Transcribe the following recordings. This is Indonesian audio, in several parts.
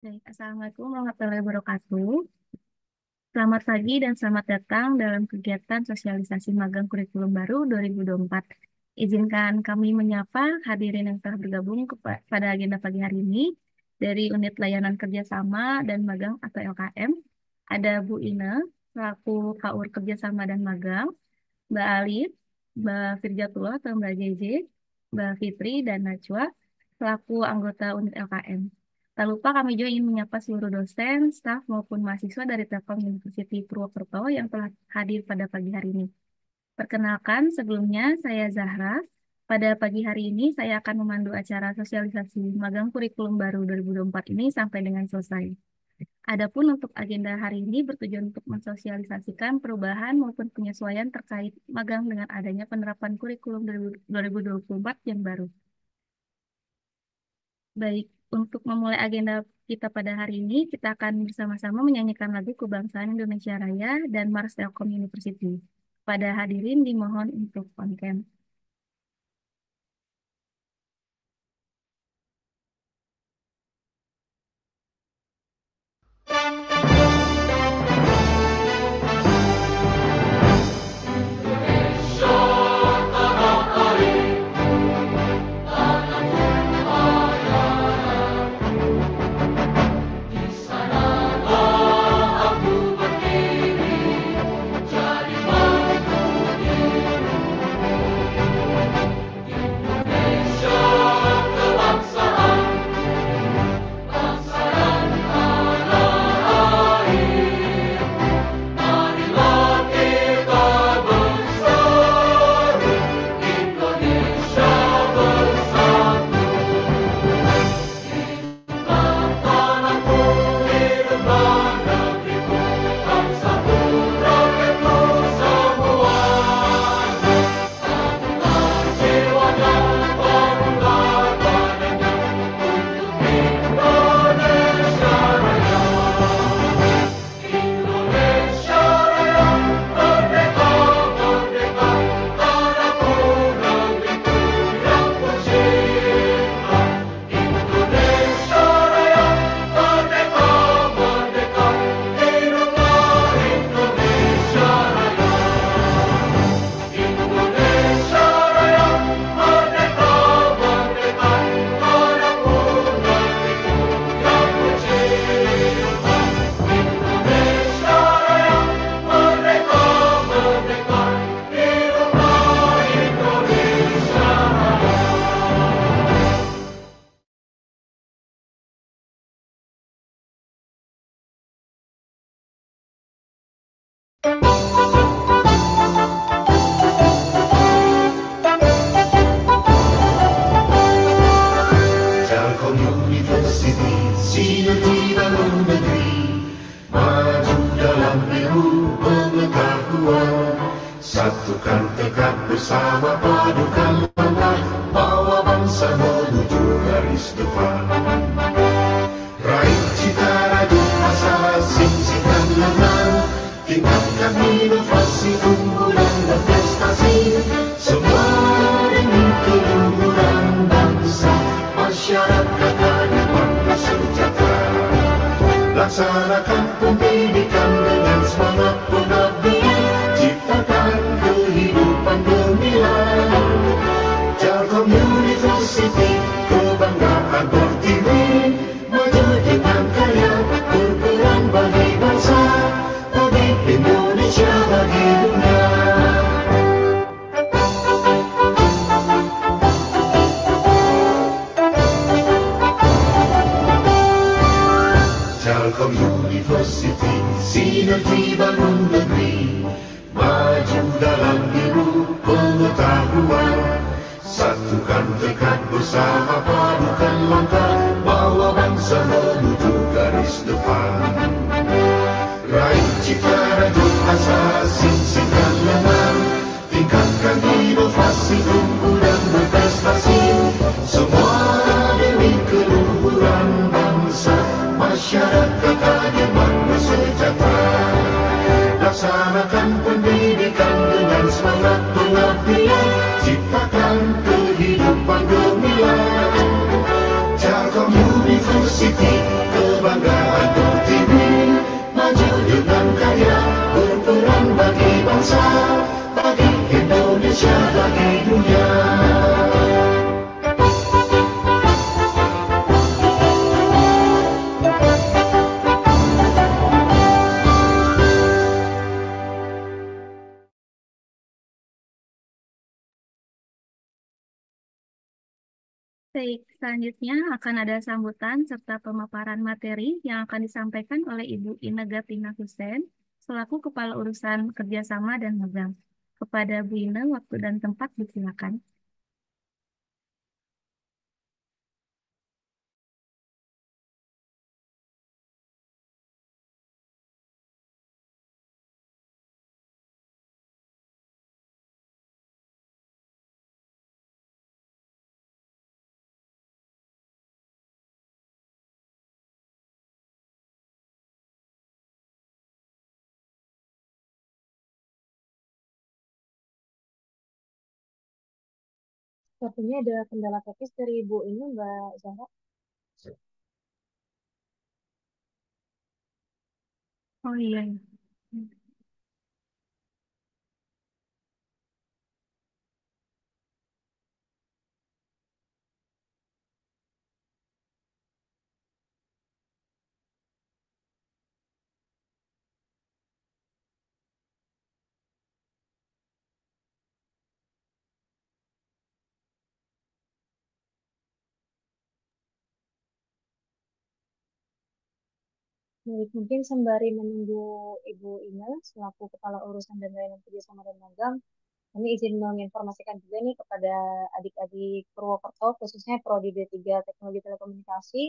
Baik, Assalamualaikum warahmatullahi wabarakatuh. Selamat pagi dan selamat datang dalam kegiatan sosialisasi magang kurikulum baru 2024. Izinkan kami menyapa hadirin yang telah bergabung pada agenda pagi hari ini dari Unit Layanan Kerjasama dan Magang atau LKM. Ada Bu Ine, selaku KUR Kerjasama dan Magang, Mbak Alif, Mbak Firjatullah atau Mbak JJ, Mbak Fitri, dan Najwa, selaku anggota unit LKM. Tak lupa kami juga ingin menyapa seluruh dosen, staf, maupun mahasiswa dari Telkom University Purwokerto yang telah hadir pada pagi hari ini. Perkenalkan, sebelumnya saya Zahra. Pada pagi hari ini saya akan memandu acara sosialisasi magang kurikulum baru 2024 ini sampai dengan selesai. Adapun untuk agenda hari ini bertujuan untuk mensosialisasikan perubahan maupun penyesuaian terkait magang dengan adanya penerapan kurikulum 2024 yang baru. Baik, untuk memulai agenda kita pada hari ini, kita akan bersama-sama menyanyikan lagu Kebangsaan Indonesia Raya dan Mars Telkom University. Pada hadirin dimohon untuk on cam. Telkom University, sinergi bangun negeri, maju dalam ilmu pengetahuan. Satukan tekad bersama, padukan langkah, bawa bangsa menuju garis depan. Raih cita raju asa, sing-singkan lengan, tingkatkan inovasi, unggulan dan prestasi. Semua demi keluhuran bangsa, masyarakat adil sejahtera. Laksanakan pendidikan dengan semangat pengabdian, ciptakan kehidupan gemilang. Telkom University, kebanggaan Pertiwi, maju dengan karya, berperan bagi bangsa, bagi Indonesia, bagi dunia. Telkom University, sinergi bangun negeri, maju dalam ilmu pengetahuan. Satukan tekad bersama, padukan langkah, bawa bangsa menuju garis depan. Raih cita raju asa, sing-singkan lengan, tingkatkan inovasi, unggulan berprestasi. Semua demi keluhuran bangsa, masyarakat adil sejahtera. Laksanakan pendidikan dengan semangat pengabdian, ciptakan kehidupan gemilang. Telkom University, kebanggaan menjelajahi dunia. Baik, selanjutnya akan ada sambutan serta pemaparan materi yang akan disampaikan oleh Ibu Inega Tina Hussein selaku Kepala Urusan Kerjasama dan Magang. Kepada Bu Ine, waktu dan tempat disilakan. Sepertinya ada kendala teknis dari Ibu ini, Mbak Zahra. Oh iya. Baik, mungkin sembari menunggu Ibu Ina selaku Kepala Urusan dan Layanan Kerjasama dan Magang, kami izin menginformasikan juga nih kepada adik-adik Purwokerto, khususnya Prodi D3 Teknologi Telekomunikasi,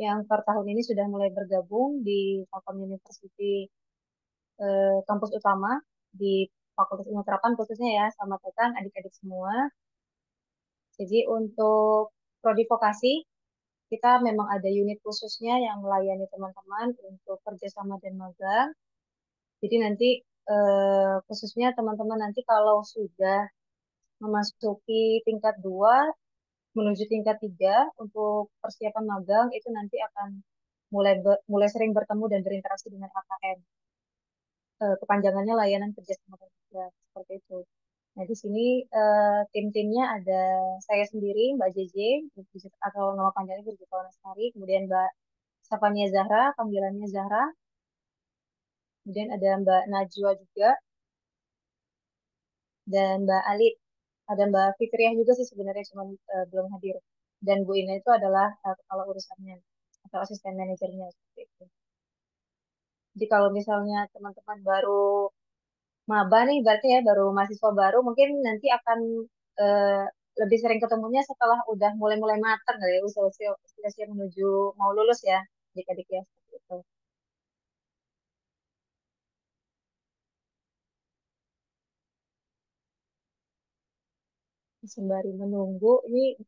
yang per tahun ini sudah mulai bergabung di Telkom University kampus utama di Fakultas Ilmu Terapan khususnya ya. Selamat datang adik-adik semua. Jadi untuk Prodi Vokasi, kita memang ada unit khususnya yang melayani teman-teman untuk kerjasama dan magang. Jadi nanti khususnya teman-teman nanti kalau sudah memasuki tingkat 2 menuju tingkat 3 untuk persiapan magang itu nanti akan mulai sering bertemu dan berinteraksi dengan AKM. Kepanjangannya layanan kerjasama dan magang seperti itu. Nah, di sini tim-timnya ada saya sendiri, Mbak JJ, atau nama panjangnya Virgita Lestari, kemudian Mbak Safania Zahra, panggilannya Zahra, kemudian ada Mbak Najwa juga, dan Mbak Ali, ada Mbak Fitriah juga sih sebenarnya cuma belum hadir. Dan Bu Ina itu adalah kepala urusannya atau asisten manajernya seperti itu. Jadi kalau misalnya teman-teman baru maba nih, berarti ya baru mahasiswa baru, mungkin nanti akan eh, lebih sering ketemunya setelah udah mulai-mulai matang kali ya, usia menuju mau lulus ya, adik-adik ya, seperti itu. Sembari menunggu, ini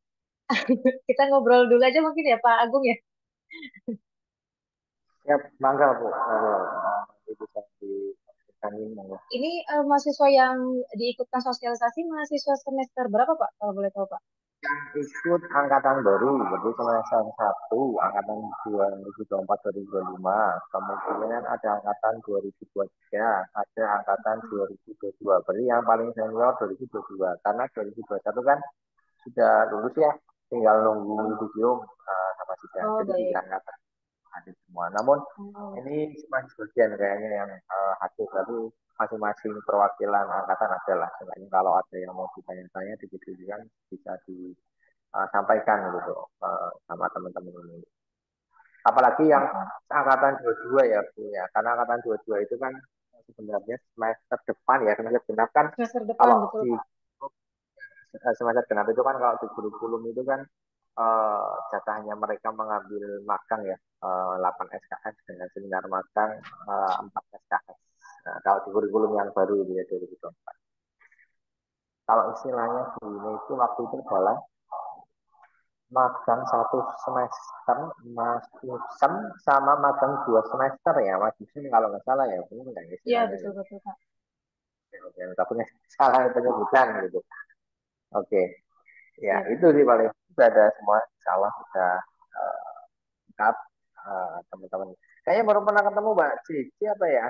kita ngobrol dulu aja mungkin ya Pak Agung ya. Ya, mangga Bu. Nanti bisa disampaikan ini monggo. Ini mahasiswa yang diikutkan sosialisasi, mahasiswa semester berapa Pak, kalau boleh tahu Pak? Yang ikut angkatan baru, jadi semester 1, angkatan 2024 2025. Kemudian ada angkatan 2023, ada angkatan 2022. Berarti yang paling senior 2022. Karena 2021 kan sudah lulus ya, tinggal nunggu video sama sidang. Oh, Jadi baik. tiga angkatan hadir semua. Namun Oh, ini cuma sebagian kayaknya yang hadir, tapi masing-masing perwakilan angkatan adalah. Seenggaknya kalau ada yang mau ditanya-tanya di video kan bisa disampaikan gitu sama teman-teman ini. Apalagi yang oke. angkatan 22 ya Bu ya, karena angkatan 22 itu kan sebenarnya semester depan ya, semester genap kan Semester depan, kalau betul di Pak. semester genap itu kan kalau di kurikulum itu kan jatahnya mereka mengambil magang ya 8 SKS dengan seminar magang 4 SKS. Nah, kalau di kurikulum yang baru itu ya 2024. Kalau istilahnya ini itu waktu itu adalah magang 1 semester, Mas Yusem sama magang 2 semester ya, Mas Yusem kalau nggak salah ya, benar nggak Iya, istilahnya ya. betul-betul Pak. Tapi nggak salah penyebutan gitu. Oke, ya Iya. itu sih paling sudah ada semua, insya Allah sudah lengkap teman-teman. Kayaknya baru pernah ketemu Mbak Cici apa ya?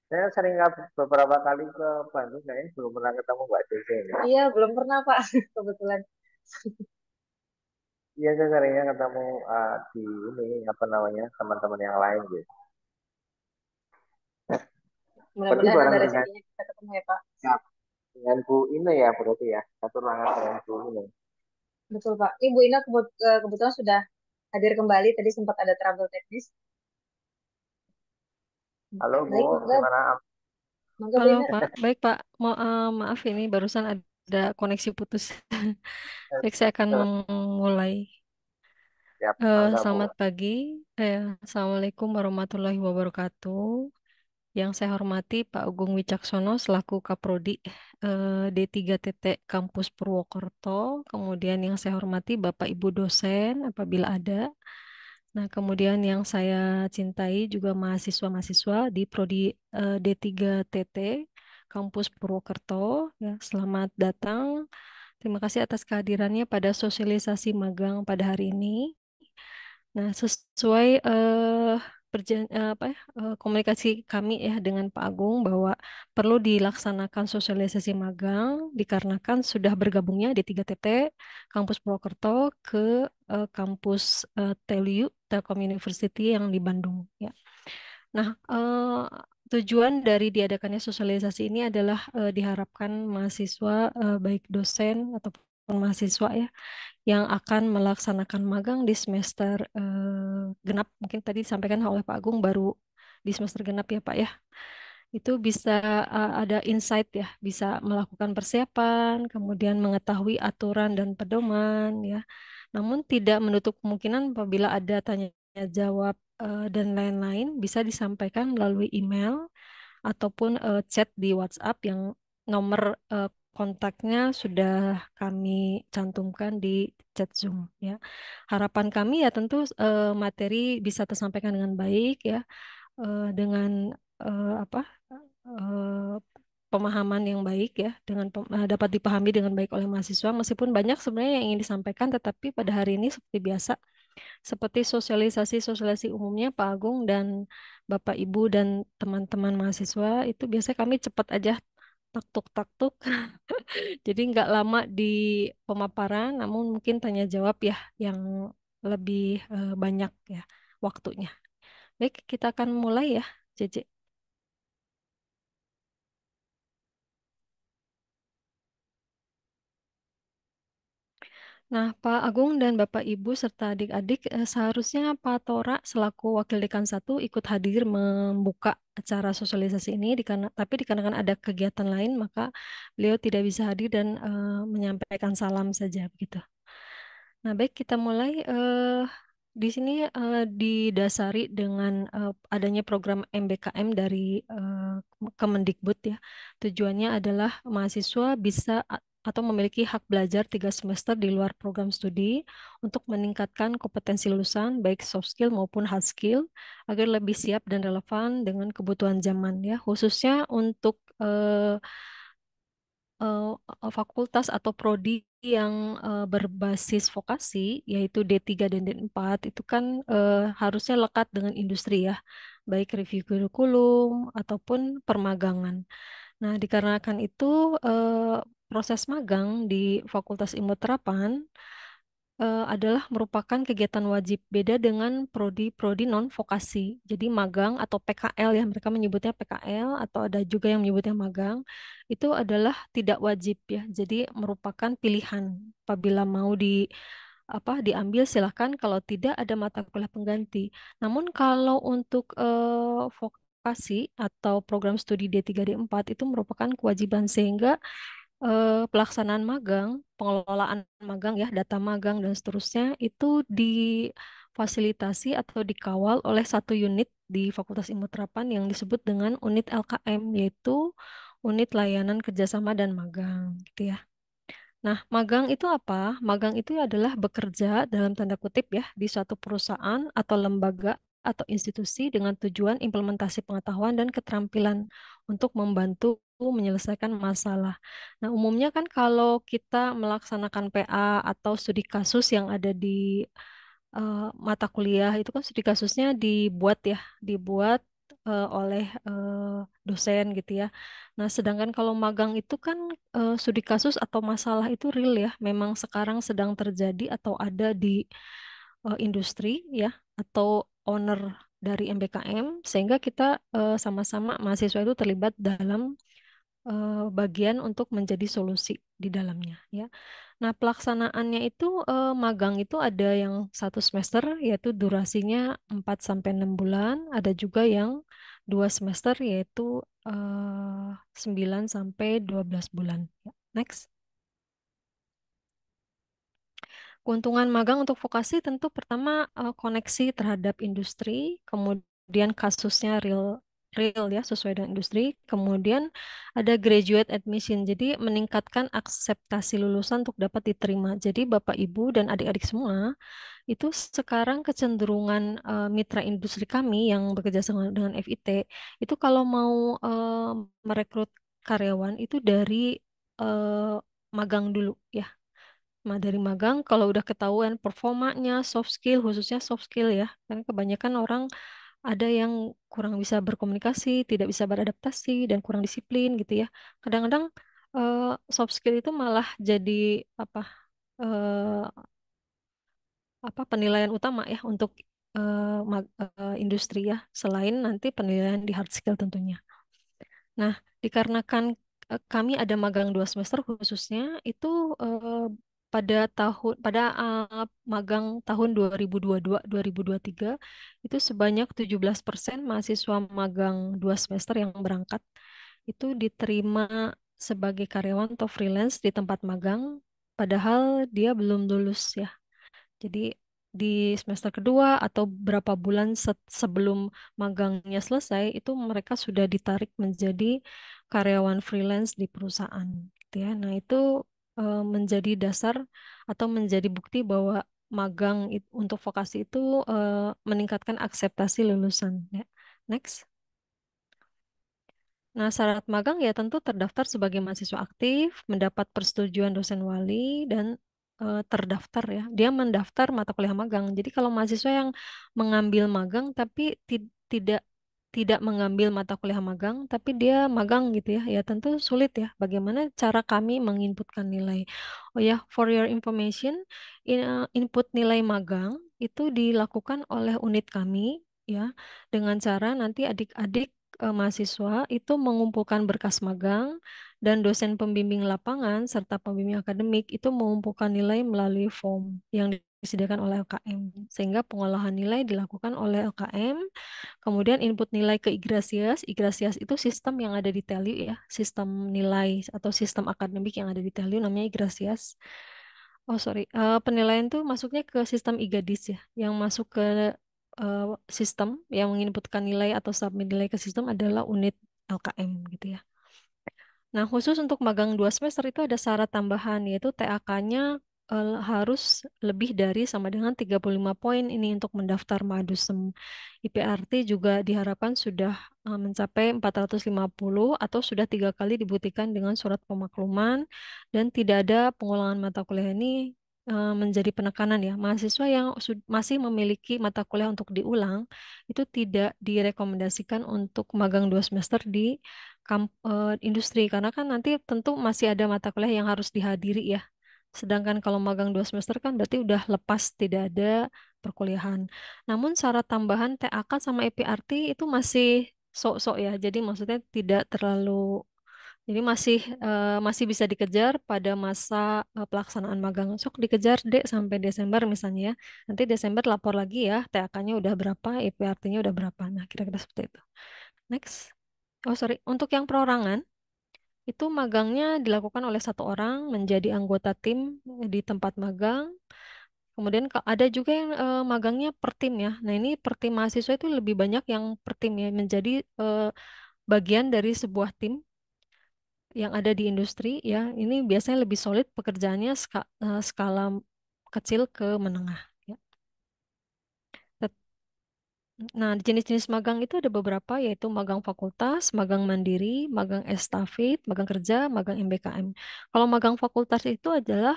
Saya sering beberapa kali ke Bandung, kayaknya belum pernah ketemu Mbak Desi ini. Iya, belum pernah Pak, kebetulan. Iya, saya seringnya ketemu di ini, apa namanya, teman-teman yang lain gitu. Berarti Mudah-mudahan ada bareng rezekinya kita ketemu ya Pak. dengan Bu ini ya berarti ya. Satu ruangan dengan Bu ini. Betul Pak. Ibu Ina kebetulan sudah hadir kembali, tadi sempat ada trouble teknis. Halo Bu, Baik, mangga, gimana? mangga Bu Halo Ina. Pak, baik Pak. Maaf ini barusan ada koneksi putus. Baik, saya akan memulai. Siap, mangga Bu. Selamat pagi. Assalamualaikum warahmatullahi wabarakatuh. Yang saya hormati Pak Agung Wicaksono selaku Kaprodi D3TT Kampus Purwokerto. Kemudian yang saya hormati Bapak Ibu dosen apabila ada. Nah, kemudian yang saya cintai juga mahasiswa-mahasiswa di Prodi D3TT Kampus Purwokerto. Ya, selamat datang. Terima kasih atas kehadirannya pada sosialisasi magang pada hari ini. Nah, sesuai komunikasi kami ya dengan Pak Agung bahwa perlu dilaksanakan sosialisasi magang dikarenakan sudah bergabungnya di 3TT Kampus Purwokerto ke kampus TELU Telkom University yang di Bandung ya. Nah, tujuan dari diadakannya sosialisasi ini adalah diharapkan mahasiswa baik dosen ataupun mahasiswa ya yang akan melaksanakan magang di semester genap. Mungkin tadi disampaikan oleh Pak Agung baru di semester genap ya Pak ya. Itu bisa ada insight ya, bisa melakukan persiapan, kemudian mengetahui aturan dan pedoman ya. Namun tidak menutup kemungkinan apabila ada tanya jawab dan lain-lain bisa disampaikan melalui email ataupun chat di WhatsApp yang nomor kontaknya sudah kami cantumkan di chat Zoom ya. Harapan kami ya tentu materi bisa tersampaikan dengan baik ya, dengan apa pemahaman yang baik ya, dengan dapat dipahami dengan baik oleh mahasiswa meskipun banyak sebenarnya yang ingin disampaikan, tetapi pada hari ini seperti biasa seperti sosialisasi-sosialisasi umumnya Pak Agung dan Bapak Ibu dan teman-teman mahasiswa itu biasanya kami cepat aja taktuk-taktuk. Jadi nggak lama di pemaparan, namun mungkin tanya jawab ya yang lebih banyak ya waktunya. Baik, kita akan mulai ya, JJ. Nah, Pak Agung dan Bapak Ibu serta adik-adik seharusnya Pak Tora selaku Wakil Dekan 1 ikut hadir membuka acara sosialisasi ini tapi dikarenakan ada kegiatan lain maka beliau tidak bisa hadir dan menyampaikan salam saja begitu. Nah, baik kita mulai. Di sini didasari dengan adanya program MBKM dari Kemendikbud ya. Tujuannya adalah mahasiswa bisa atau memiliki hak belajar 3 semester di luar program studi untuk meningkatkan kompetensi lulusan baik soft skill maupun hard skill agar lebih siap dan relevan dengan kebutuhan zaman ya. Khususnya untuk fakultas atau prodi yang berbasis vokasi yaitu D3 dan D4 itu kan harusnya lekat dengan industri ya, baik review kurikulum ataupun permagangan. Nah, dikarenakan itu proses magang di Fakultas Ilmu Terapan adalah merupakan kegiatan wajib beda dengan prodi-prodi non vokasi. Jadi magang atau PKL ya mereka menyebutnya PKL atau ada juga yang menyebutnya magang itu adalah tidak wajib ya. Jadi merupakan pilihan apabila mau diambil silahkan kalau tidak ada mata kuliah pengganti. Namun kalau untuk vokasi atau program studi D3 D4 itu merupakan kewajiban sehingga pelaksanaan magang, pengelolaan magang ya, data magang dan seterusnya itu difasilitasi atau dikawal oleh satu unit di Fakultas Ilmu Terapan yang disebut dengan unit LKM yaitu unit layanan kerjasama dan magang gitu ya. Nah, magang itu apa? Magang itu adalah bekerja dalam tanda kutip ya di suatu perusahaan atau lembaga atau institusi dengan tujuan implementasi pengetahuan dan keterampilan untuk membantu menyelesaikan masalah. Nah, umumnya kan kalau kita melaksanakan PA atau studi kasus yang ada di mata kuliah itu kan studi kasusnya dibuat oleh dosen gitu ya. Nah, sedangkan kalau magang itu kan studi kasus atau masalah itu real ya, memang sekarang sedang terjadi atau ada di industri ya, atau owner dari MBKM, sehingga kita sama-sama mahasiswa itu terlibat dalam bagian untuk menjadi solusi di dalamnya ya. Nah, pelaksanaannya itu magang itu ada yang 1 semester yaitu durasinya 4 sampai 6 bulan, ada juga yang 2 semester yaitu 9 sampai 12 bulan. Ya, next. Keuntungan magang untuk vokasi tentu pertama koneksi terhadap industri, kemudian kasusnya real real ya sesuai dengan industri, kemudian ada graduate admission, jadi meningkatkan akseptasi lulusan untuk dapat diterima. Jadi Bapak Ibu dan adik-adik semua itu sekarang kecenderungan mitra industri kami yang bekerja sama dengan FIT itu kalau mau merekrut karyawan itu dari eh, magang dulu ya. Dari magang kalau udah ketahuan performanya, soft skill, khususnya soft skill ya. Karena kebanyakan orang ada yang kurang bisa berkomunikasi, tidak bisa beradaptasi, dan kurang disiplin gitu ya. Kadang-kadang eh, soft skill itu malah jadi apa eh, penilaian utama ya untuk industri ya, selain nanti penilaian di hard skill tentunya. Nah, dikarenakan kami ada magang 2 semester khususnya itu magang tahun 2022-2023 itu sebanyak 17% mahasiswa magang 2 semester yang berangkat itu diterima sebagai karyawan atau freelance di tempat magang, padahal dia belum lulus ya. Jadi di semester kedua atau berapa bulan sebelum magangnya selesai itu mereka sudah ditarik menjadi karyawan freelance di perusahaan gitu ya. Nah, itu menjadi dasar atau menjadi bukti bahwa magang untuk vokasi itu meningkatkan akseptasi lulusan ya. Next. Nah, syarat magang ya tentu terdaftar sebagai mahasiswa aktif, mendapat persetujuan dosen wali, dan terdaftar ya. Dia mendaftar mata kuliah magang. Jadi kalau mahasiswa yang mengambil magang tapi tidak tidak mengambil mata kuliah magang, tapi dia magang gitu ya, ya tentu sulit ya. Bagaimana cara kami menginputkan nilai? Oh ya, for your information, input nilai magang itu dilakukan oleh unit kami ya, dengan cara nanti adik-adik mahasiswa itu mengumpulkan berkas magang dan dosen pembimbing lapangan serta pembimbing akademik itu mengumpulkan nilai melalui form yang disediakan oleh LKM. Sehingga pengolahan nilai dilakukan oleh LKM, kemudian input nilai ke Igrasias. Igrasias itu sistem yang ada di Telu ya, sistem nilai atau sistem akademik yang ada di Telu namanya Igrasias. Oh sorry, penilaian tuh masuknya ke sistem IGADIS ya, yang masuk ke eh, sistem yang menginputkan nilai atau submit nilai ke sistem adalah unit LKM gitu ya. Nah, khusus untuk magang 2 semester itu ada syarat tambahan, yaitu TAK-nya harus lebih dari sama dengan 35 poin ini untuk mendaftar Madusem. IPRT juga diharapkan sudah mencapai 450 atau sudah 3 kali dibuktikan dengan surat pemakluman dan tidak ada pengulangan mata kuliah ini menjadi penekanan ya. Mahasiswa yang masih memiliki mata kuliah untuk diulang itu tidak direkomendasikan untuk magang 2 semester di industri karena kan nanti tentu masih ada mata kuliah yang harus dihadiri ya. Sedangkan kalau magang 2 semester kan berarti udah lepas tidak ada perkuliahan. Namun syarat tambahan TAK sama EPRT itu masih sok-sok ya. Jadi maksudnya tidak terlalu jadi masih bisa dikejar pada masa pelaksanaan magang. Sok dikejar dek sampai Desember misalnya ya. Nanti Desember lapor lagi ya TAK-nya udah berapa, EPRT-nya udah berapa. Nah, kira-kira seperti itu. Next. Oh, sorry. Untuk yang perorangan, itu magangnya dilakukan oleh 1 orang menjadi anggota tim di tempat magang. Kemudian ada juga yang magangnya per tim ya. Nah, ini per tim mahasiswa itu lebih banyak yang per tim ya, menjadi bagian dari sebuah tim yang ada di industri ya. Ini biasanya lebih solid pekerjaannya skala kecil ke menengah ya. Nah, jenis-jenis magang itu ada beberapa, yaitu magang fakultas, magang mandiri, magang estafet, magang kerja, magang MBKM. Kalau magang fakultas itu adalah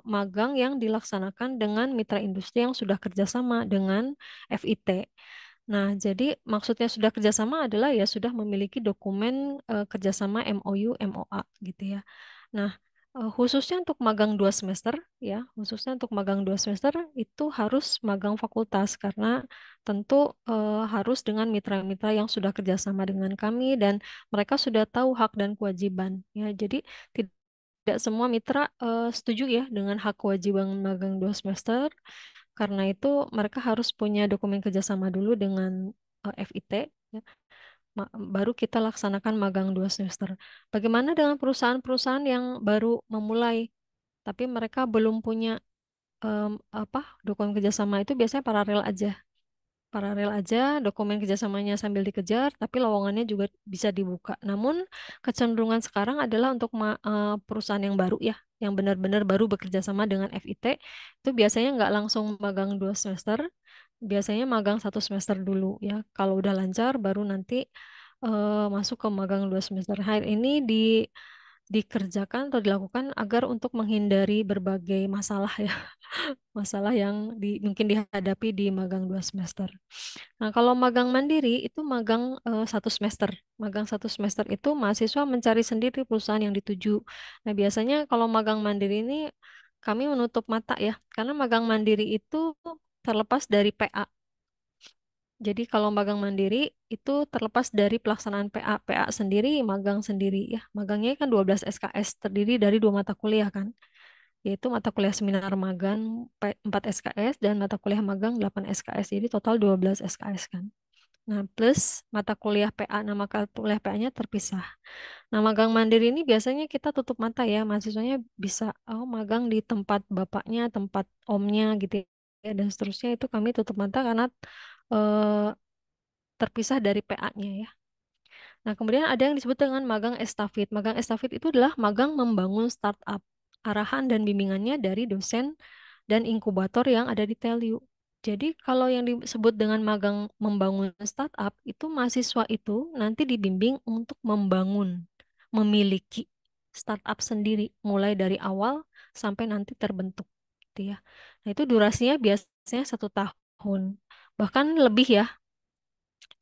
magang yang dilaksanakan dengan mitra industri yang sudah kerjasama dengan FIT. Nah, jadi maksudnya sudah kerjasama adalah ya sudah memiliki dokumen kerjasama MOU, MOA gitu ya. Nah, khususnya untuk magang 2 semester ya, khususnya untuk magang 2 semester itu harus magang fakultas karena tentu harus dengan mitra-mitra yang sudah kerjasama dengan kami dan mereka sudah tahu hak dan kewajiban ya. Jadi tidak semua mitra setuju ya dengan hak kewajiban magang 2 semester. Karena itu mereka harus punya dokumen kerjasama dulu dengan FIT, ya. Baru kita laksanakan magang 2 semester. Bagaimana dengan perusahaan-perusahaan yang baru memulai, tapi mereka belum punya apa dokumen kerjasama itu biasanya paralel aja, dokumen kerjasamanya sambil dikejar, tapi lowongannya juga bisa dibuka. Namun kecenderungan sekarang adalah untuk perusahaan yang baru ya, yang benar-benar baru bekerja sama dengan FIT, itu biasanya nggak langsung magang 2 semester, biasanya magang 1 semester dulu ya. Kalau udah lancar, baru nanti masuk ke magang 2 semester. Hal ini dikerjakan atau dilakukan agar untuk menghindari berbagai masalah ya, masalah yang mungkin dihadapi di magang 2 semester. Nah, kalau magang mandiri itu magang 1 semester. Magang 1 semester itu mahasiswa mencari sendiri perusahaan yang dituju. Nah, biasanya kalau magang mandiri ini kami menutup mata ya, karena magang mandiri itu terlepas dari PA. Jadi kalau magang mandiri itu terlepas dari pelaksanaan PA. PA sendiri, magang sendiri ya. Magangnya kan 12 SKS, terdiri dari 2 mata kuliah kan, yaitu mata kuliah seminar magang 4 SKS dan mata kuliah magang 8 SKS. Jadi total 12 SKS kan. Nah, plus mata kuliah PA, nama kuliah PA-nya terpisah. Nah, magang mandiri ini biasanya kita tutup mata ya, mahasiswanya bisa magang di tempat bapaknya, tempat omnya gitu ya, dan seterusnya itu kami tutup mata karena eh, terpisah dari PA-nya ya. Nah, kemudian ada yang disebut dengan magang estafet. Magang estafet itu adalah magang membangun startup. Arahan dan bimbingannya dari dosen dan inkubator yang ada di TELU. Jadi kalau yang disebut dengan magang membangun startup itu mahasiswa itu nanti dibimbing untuk membangun, memiliki startup sendiri mulai dari awal sampai nanti terbentuk, gitu ya. Nah itu durasinya biasanya 1 tahun, bahkan lebih ya.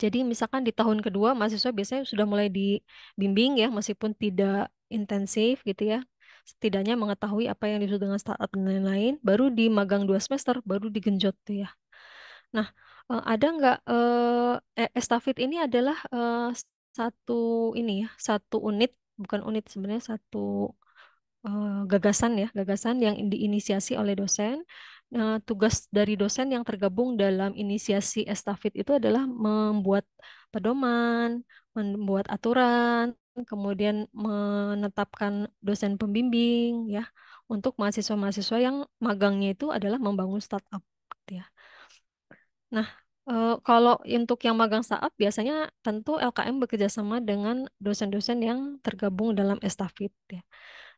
Jadi misalkan di tahun kedua mahasiswa biasanya sudah mulai dibimbing ya meskipun tidak intensif gitu ya. Setidaknya mengetahui apa yang disebut dengan startup dan lain-lain. Baru di magang 2 semester baru digenjot tuh ya. Nah, ada nggak estafet ini adalah satu ini ya, satu unit, bukan unit sebenarnya satu gagasan ya, gagasan yang diinisiasi oleh dosen. Tugas dari dosen yang tergabung dalam inisiasi estafet itu adalah membuat pedoman, membuat aturan, kemudian menetapkan dosen pembimbing ya untuk mahasiswa-mahasiswa yang magangnya itu adalah membangun startup gitu ya. Nah, kalau untuk yang magang startup biasanya tentu LKM bekerja sama dengan dosen-dosen yang tergabung dalam estafet ya.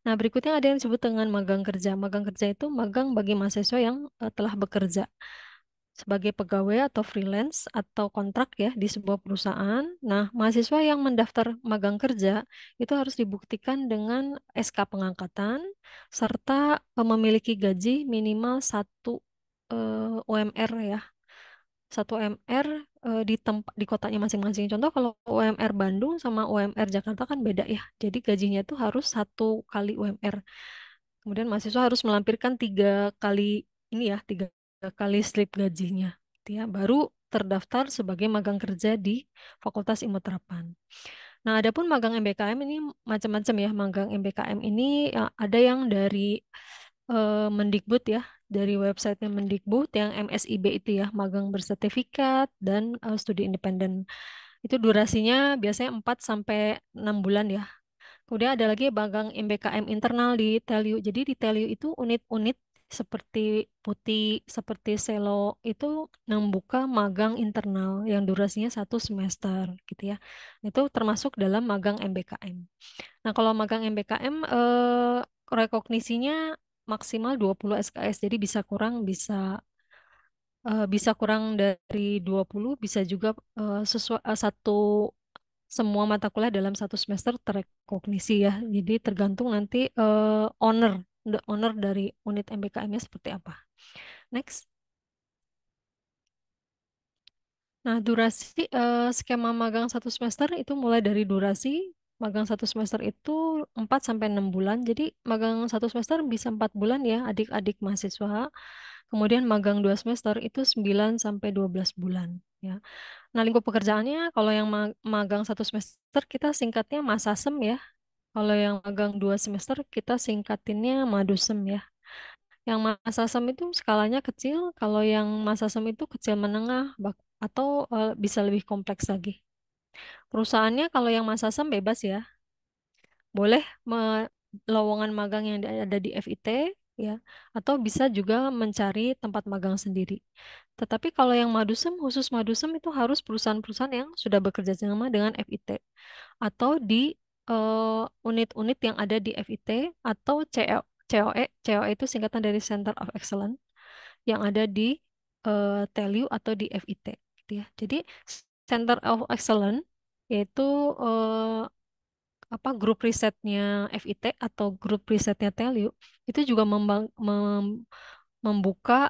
Nah, berikutnya ada yang disebut dengan magang kerja. Magang kerja itu magang bagi mahasiswa yang telah bekerja sebagai pegawai atau freelance atau kontrak ya di sebuah perusahaan. Nah, mahasiswa yang mendaftar magang kerja itu harus dibuktikan dengan SK pengangkatan serta memiliki gaji minimal 1 UMR ya. 1 UMR di tempat di kotanya masing-masing. Contoh kalau UMR Bandung sama UMR Jakarta kan beda ya. Jadi gajinya itu harus 1 kali UMR. Kemudian mahasiswa harus melampirkan 3 kali ini ya, 3 kali slip gajinya, gitu ya, baru terdaftar sebagai magang kerja di Fakultas Ilmu Terapan. Nah, adapun magang MBKM ini macam-macam ya. Magang MBKM ini ya, ada yang dari Mendikbud ya, dari websitenya Mendikbud yang MSIB itu ya, magang bersertifikat dan studi independen. Itu durasinya biasanya 4 sampai 6 bulan ya. Kemudian ada lagi magang MBKM internal di Teliu. Jadi di Teliu itu unit-unit seperti Putih, seperti Selo itu membuka magang internal yang durasinya 1 semester gitu ya. Itu termasuk dalam magang MBKM. Nah, kalau magang MBKM rekognisinya maksimal 20 SKS. Jadi bisa kurang dari 20, bisa juga sesuai semua mata kuliah dalam 1 semester terrekognisi ya. Jadi tergantung nanti owner dari unit MBKM-nya seperti apa. Next. Nah, durasi skema magang 1 semester itu mulai dari durasi magang 1 semester itu 4 sampai 6 bulan. Jadi magang 1 semester bisa 4 bulan ya adik-adik mahasiswa. Kemudian magang 2 semester itu 9 sampai 12 bulan ya. Nah, lingkup pekerjaannya kalau yang magang 1 semester kita singkatnya Masasem ya. Kalau yang magang 2 semester kita singkatinnya Madusem ya. Yang Masasem itu skalanya kecil, kalau yang Masasem itu kecil menengah atau bisa lebih kompleks lagi. Perusahaannya kalau yang Masasem bebas ya, boleh lowongan magang yang ada di FIT ya, atau bisa juga mencari tempat magang sendiri. Tetapi kalau yang Madusem, khusus Madusem itu harus perusahaan-perusahaan yang sudah bekerja sama dengan FIT atau di unit-unit yang ada di FIT atau COE. COE itu singkatan dari Center of Excellence yang ada di TELU atau di FIT gitu ya. Jadi Center of Excellence yaitu eh, grup risetnya FIT atau grup risetnya TELU itu juga membuka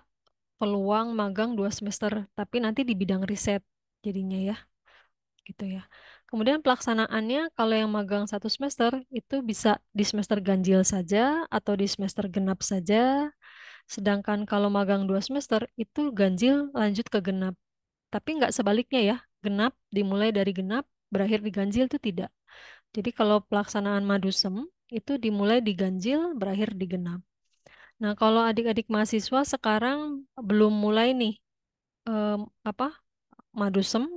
peluang magang 2 semester, tapi nanti di bidang riset jadinya ya, gitu ya. Kemudian pelaksanaannya kalau yang magang 1 semester itu bisa di semester ganjil saja atau di semester genap saja. Sedangkan kalau magang 2 semester itu ganjil lanjut ke genap. Tapi nggak sebaliknya ya, genap dimulai dari genap, berakhir di ganjil itu tidak. Jadi kalau pelaksanaan madusem itu dimulai di ganjil, berakhir di genap. Nah, kalau adik-adik mahasiswa sekarang belum mulai nih apa madusem,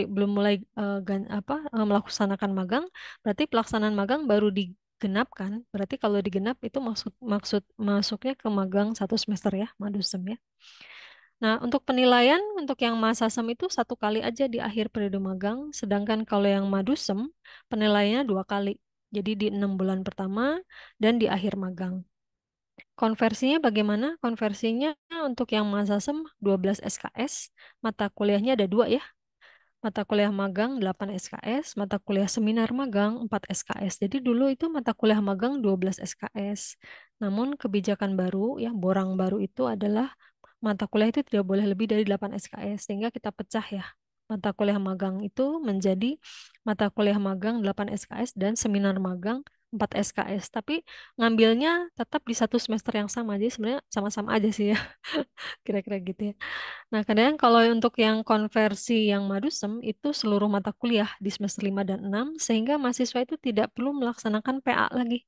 belum mulai melaksanakan magang, berarti pelaksanaan magang baru digenapkan. Berarti kalau digenap itu maksud maksud masuknya ke magang 1 semester ya, madusem ya. Nah, untuk penilaian untuk yang masasem itu 1 kali aja di akhir periode magang, sedangkan kalau yang madusem penilaiannya 2 kali. Jadi di 6 bulan pertama dan di akhir magang. Konversinya bagaimana? Konversinya untuk yang masasem 12 SKS, mata kuliahnya ada 2 ya. Mata kuliah magang 8 SKS, mata kuliah seminar magang 4 SKS. Jadi dulu itu mata kuliah magang 12 SKS. Namun kebijakan baru, ya borang baru itu adalah mata kuliah itu tidak boleh lebih dari 8 SKS. Sehingga kita pecah ya. Mata kuliah magang itu menjadi mata kuliah magang 8 SKS dan seminar magang 4 SKS. Tapi ngambilnya tetap di 1 semester yang sama. Jadi sebenarnya sama-sama aja sih ya. Kira-kira gitu ya. Nah, kadang kalau untuk yang konversi yang madusem itu seluruh mata kuliah di semester 5 dan 6 sehingga mahasiswa itu tidak perlu melaksanakan PA lagi.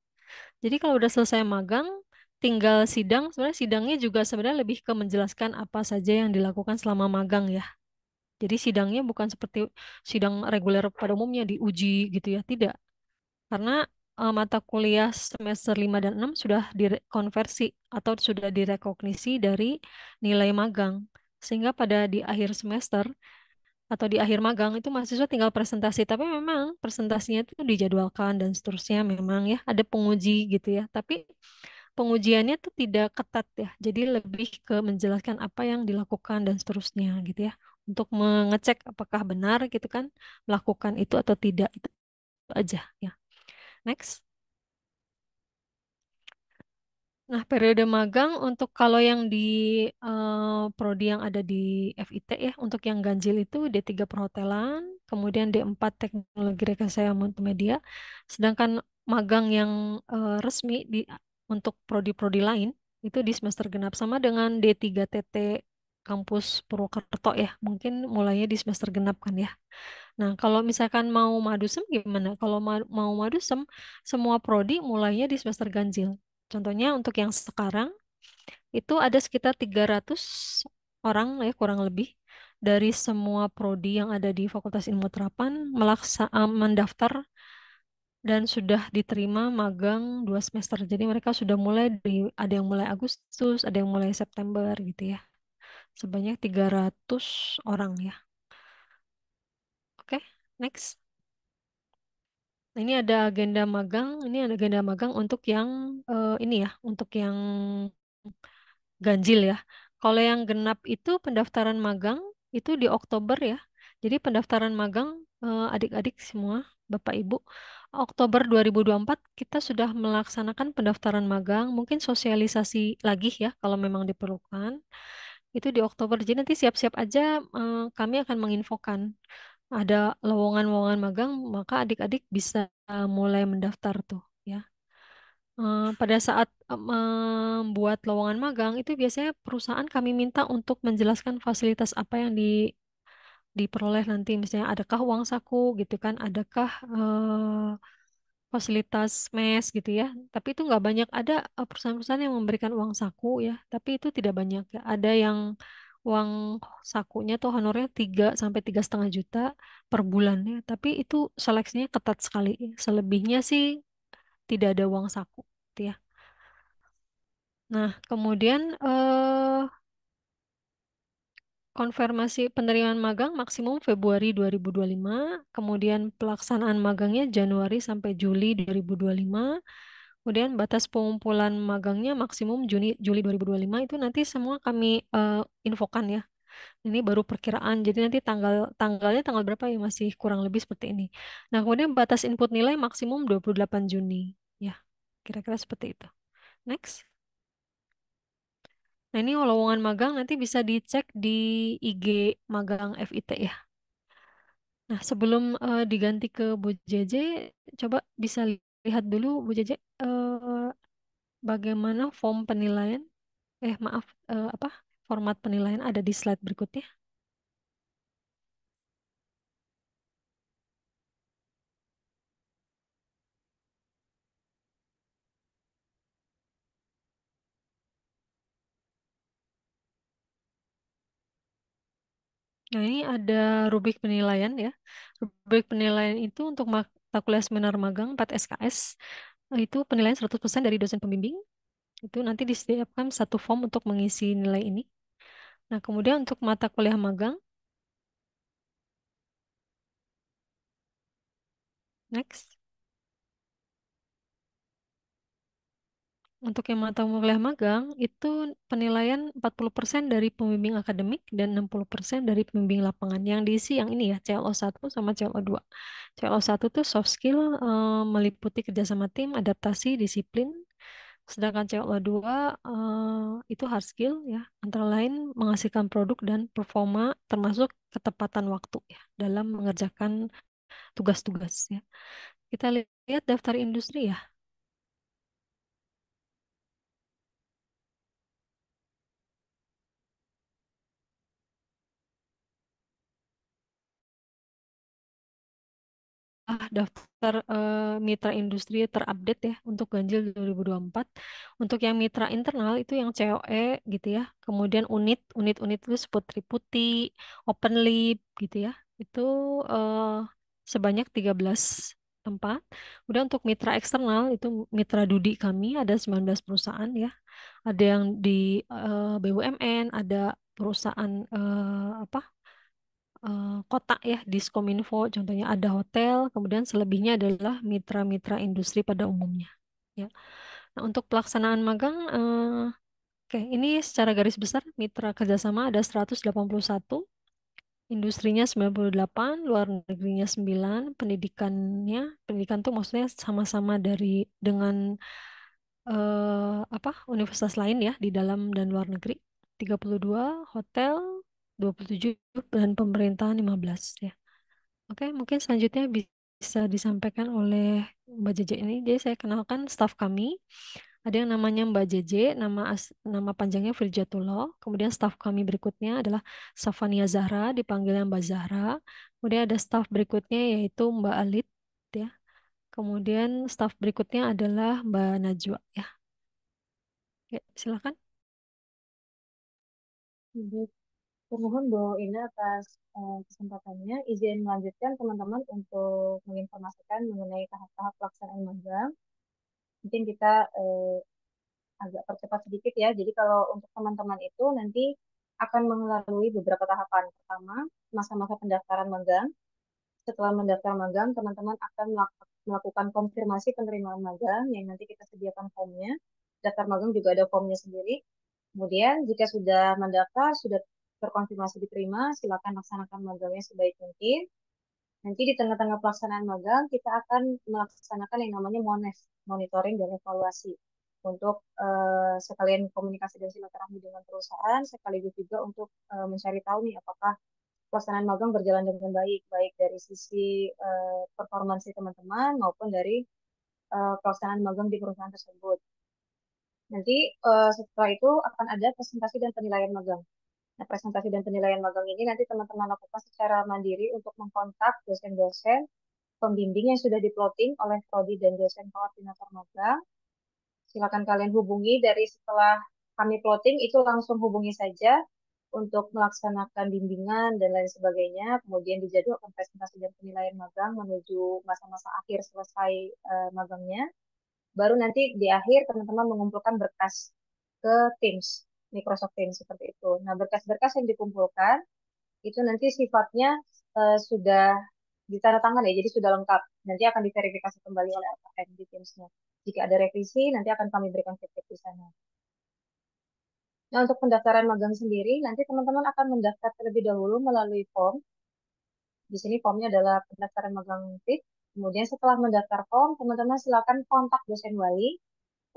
Jadi kalau udah selesai magang, tinggal sidang, sebenarnya sidangnya juga sebenarnya lebih ke menjelaskan apa saja yang dilakukan selama magang ya. Jadi sidangnya bukan seperti sidang reguler pada umumnya diuji gitu ya, tidak. Karena mata kuliah semester 5 dan 6 sudah dikonversi atau sudah direkognisi dari nilai magang. Sehingga pada di akhir semester atau di akhir magang itu mahasiswa tinggal presentasi. Tapi memang presentasinya itu dijadwalkan dan seterusnya memang ya ada penguji gitu ya. Tapi pengujiannya tuh tidak ketat ya. Jadi lebih ke menjelaskan apa yang dilakukan dan seterusnya gitu ya. Untuk mengecek apakah benar gitu kan melakukan itu atau tidak itu aja ya. Next. Nah, periode magang untuk kalau yang di prodi yang ada di FIT ya, untuk yang ganjil itu D3 perhotelan, kemudian D4 teknologi rekayasa multimedia. Sedangkan magang yang resmi untuk prodi-prodi lain itu di semester genap sama dengan D3 TT kampus Purwokerto ya. Mungkin mulainya di semester genap kan ya. Nah, kalau misalkan mau madusem gimana? Kalau mau madusem, semua prodi mulainya di semester ganjil. Contohnya untuk yang sekarang itu ada sekitar 300 orang ya kurang lebih dari semua prodi yang ada di Fakultas Ilmu Terapan mendaftar dan sudah diterima magang 2 semester. Jadi mereka sudah mulai ada yang mulai Agustus, ada yang mulai September gitu ya. Sebanyak 300 orang ya. Oke, next. Nah, ini ada agenda magang. Ini ada agenda magang untuk yang ini ya, untuk yang ganjil ya. Kalau yang genap itu pendaftaran magang itu di Oktober ya. Jadi pendaftaran magang adik-adik semua, Bapak Ibu, Oktober 2024 kita sudah melaksanakan pendaftaran magang, mungkin sosialisasi lagi ya kalau memang diperlukan. Itu di Oktober. Jadi nanti siap-siap aja, kami akan menginfokan ada lowongan-lowongan magang, maka adik-adik bisa mulai mendaftar tuh ya. Pada saat membuat lowongan magang itu biasanya perusahaan kami minta untuk menjelaskan fasilitas apa yang diperoleh nanti, misalnya adakah uang saku gitu kan, adakah fasilitas mes gitu ya. Tapi itu nggak banyak, ada perusahaan-perusahaan yang memberikan uang saku ya, tapi itu tidak banyak ya. Ada yang uang sakunya tuh honornya 3 sampai 3,5 juta per bulan ya, tapi itu seleksinya ketat sekali. Selebihnya sih tidak ada uang saku gitu ya. Nah, kemudian konfirmasi penerimaan magang maksimum Februari 2025, kemudian pelaksanaan magangnya Januari sampai Juli 2025, kemudian batas pengumpulan magangnya maksimum Juli 2025, itu nanti semua kami infokan ya. Ini baru perkiraan, jadi nanti tanggalnya tanggal berapa ya masih kurang lebih seperti ini. Nah, kemudian batas input nilai maksimum 28 Juni. Ya, kira-kira seperti itu. Next. Nah, ini lowongan magang nanti bisa dicek di IG magang FIT ya. Nah, sebelum diganti ke Bu Jeje, coba bisa lihat dulu Bu Jeje, bagaimana form penilaian, maaf, apa, format penilaian ada di slide berikutnya. Nah, ini ada rubrik penilaian ya. Rubrik penilaian itu untuk mata kuliah seminar magang 4 SKS, itu penilaian 100% dari dosen pembimbing. Itu nanti disediakan satu form untuk mengisi nilai ini. Nah, kemudian untuk mata kuliah magang, next. Untuk yang mata kuliah magang, itu penilaian 40% dari pembimbing akademik dan 60% dari pembimbing lapangan. Yang diisi yang ini ya, CLO 1 sama CLO 2. CLO 1 tuh soft skill, meliputi kerjasama tim, adaptasi, disiplin. Sedangkan CLO 2 itu hard skill ya, antara lain menghasilkan produk dan performa termasuk ketepatan waktu ya dalam mengerjakan tugas-tugas ya. Kita lihat daftar industri ya. Daftar mitra industri terupdate ya untuk ganjil 2024. Untuk yang mitra internal itu yang COE gitu ya. Kemudian unit-unit itu seperti Putih, Open Lip gitu ya. Itu eh, sebanyak 13 tempat. Udah untuk mitra eksternal itu mitra Dudi kami ada 19 perusahaan ya. Ada yang di BUMN, ada perusahaan apa? Kota ya, Diskominfo, contohnya ada hotel, kemudian selebihnya adalah mitra-mitra industri pada umumnya. Ya. Nah, untuk pelaksanaan magang, oke, ini secara garis besar mitra kerjasama ada 181, industrinya 98, luar negerinya 9, pendidikan tuh maksudnya sama-sama dengan apa universitas lain ya di dalam dan luar negeri 32, hotel 27, dan pemerintahan 15 ya. Oke, mungkin selanjutnya bisa disampaikan oleh Mbak Jeje ini. Jadi saya kenalkan staf kami. Ada yang namanya Mbak Jeje, nama panjangnya Firjatullah. Kemudian staf kami berikutnya adalah Safania Zahra, dipanggilnya Mbak Zahra. Kemudian ada staf berikutnya yaitu Mbak Alit ya. Kemudian staf berikutnya adalah Mbak Najwa ya. Ya, silakan. Jadi, termohon Bu Ina atas kesempatannya. Izin melanjutkan teman-teman untuk menginformasikan mengenai tahap-tahap pelaksanaan magang. Mungkin kita agak percepat sedikit ya. Jadi kalau untuk teman-teman itu nanti akan melalui beberapa tahapan. Pertama, masa-masa pendaftaran magang. Setelah mendaftar magang, teman-teman akan melakukan konfirmasi penerimaan magang yang nanti kita sediakan formnya. Daftar magang juga ada formnya sendiri. Kemudian jika sudah mendaftar, sudah terkonfirmasi diterima, silakan laksanakan magangnya sebaik mungkin. Nanti di tengah-tengah pelaksanaan magang, kita akan melaksanakan yang namanya MONES, monitoring dan evaluasi. untuk sekalian komunikasi dan silaturahmi dengan perusahaan, sekaligus juga untuk mencari tahu nih apakah pelaksanaan magang berjalan dengan baik, baik dari sisi performansi teman-teman maupun dari pelaksanaan magang di perusahaan tersebut. Nanti setelah itu akan ada presentasi dan penilaian magang. Nah, presentasi dan penilaian magang ini nanti teman-teman lakukan secara mandiri untuk mengkontak dosen-dosen pembimbing yang sudah diploting oleh prodi dan dosen koordinator magang. Silakan kalian hubungi dari setelah kami plotting itu langsung hubungi saja untuk melaksanakan bimbingan dan lain sebagainya. Kemudian dijadwalkan presentasi dan penilaian magang menuju masa-masa akhir selesai magangnya. Baru nanti di akhir teman-teman mengumpulkan berkas ke Teams, Microsoft Teams seperti itu. Nah, berkas-berkas yang dikumpulkan itu nanti sifatnya sudah ditandatangan ya, jadi sudah lengkap. Nanti akan diverifikasi kembali oleh LKM di Teams-nya. Jika ada revisi, nanti akan kami berikan feedback di sana. Nah, untuk pendaftaran magang sendiri, nanti teman-teman akan mendaftar terlebih dahulu melalui form. Di sini formnya adalah pendaftaran magang tip. Kemudian setelah mendaftar form, teman-teman silakan kontak dosen wali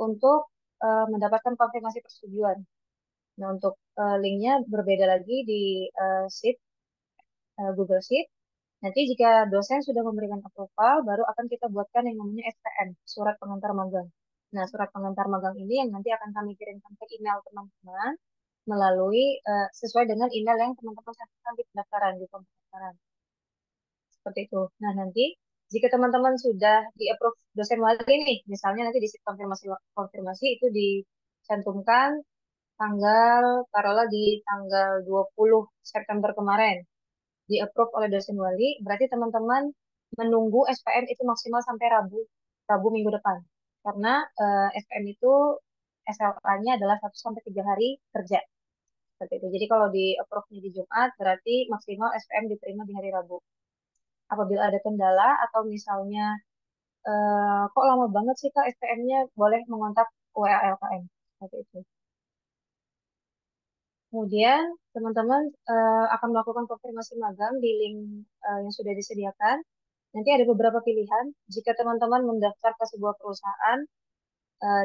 untuk mendapatkan konfirmasi persetujuan. Nah, untuk linknya berbeda lagi di sheet Google Sheet. Nanti jika dosen sudah memberikan approval, baru akan kita buatkan yang namanya SPM, surat pengantar magang. Nah, surat pengantar magang ini yang nanti akan kami kirimkan ke email teman-teman melalui sesuai dengan email yang teman-teman cantumkan di pendaftaran, di form pendaftaran. Seperti itu. Nah, nanti jika teman-teman sudah di-approve dosen wali nih, misalnya nanti di konfirmasi konfirmasi itu dicantumkan tanggal, taruhlah di tanggal 20 September kemarin, di-approve oleh dosen wali, berarti teman-teman menunggu SPM itu maksimal sampai Rabu minggu depan. Karena SPM itu SLA-nya adalah 1 sampai 3 hari kerja. Seperti itu. Jadi kalau di-approve-nya di Jumat, berarti maksimal SPM diterima di hari Rabu. Apabila ada kendala atau misalnya kok lama banget sih Kak SPM-nya, boleh mengontak WA LKM. Seperti itu. Kemudian teman-teman akan melakukan konfirmasi magang di link yang sudah disediakan. Nanti ada beberapa pilihan. Jika teman-teman mendaftar ke sebuah perusahaan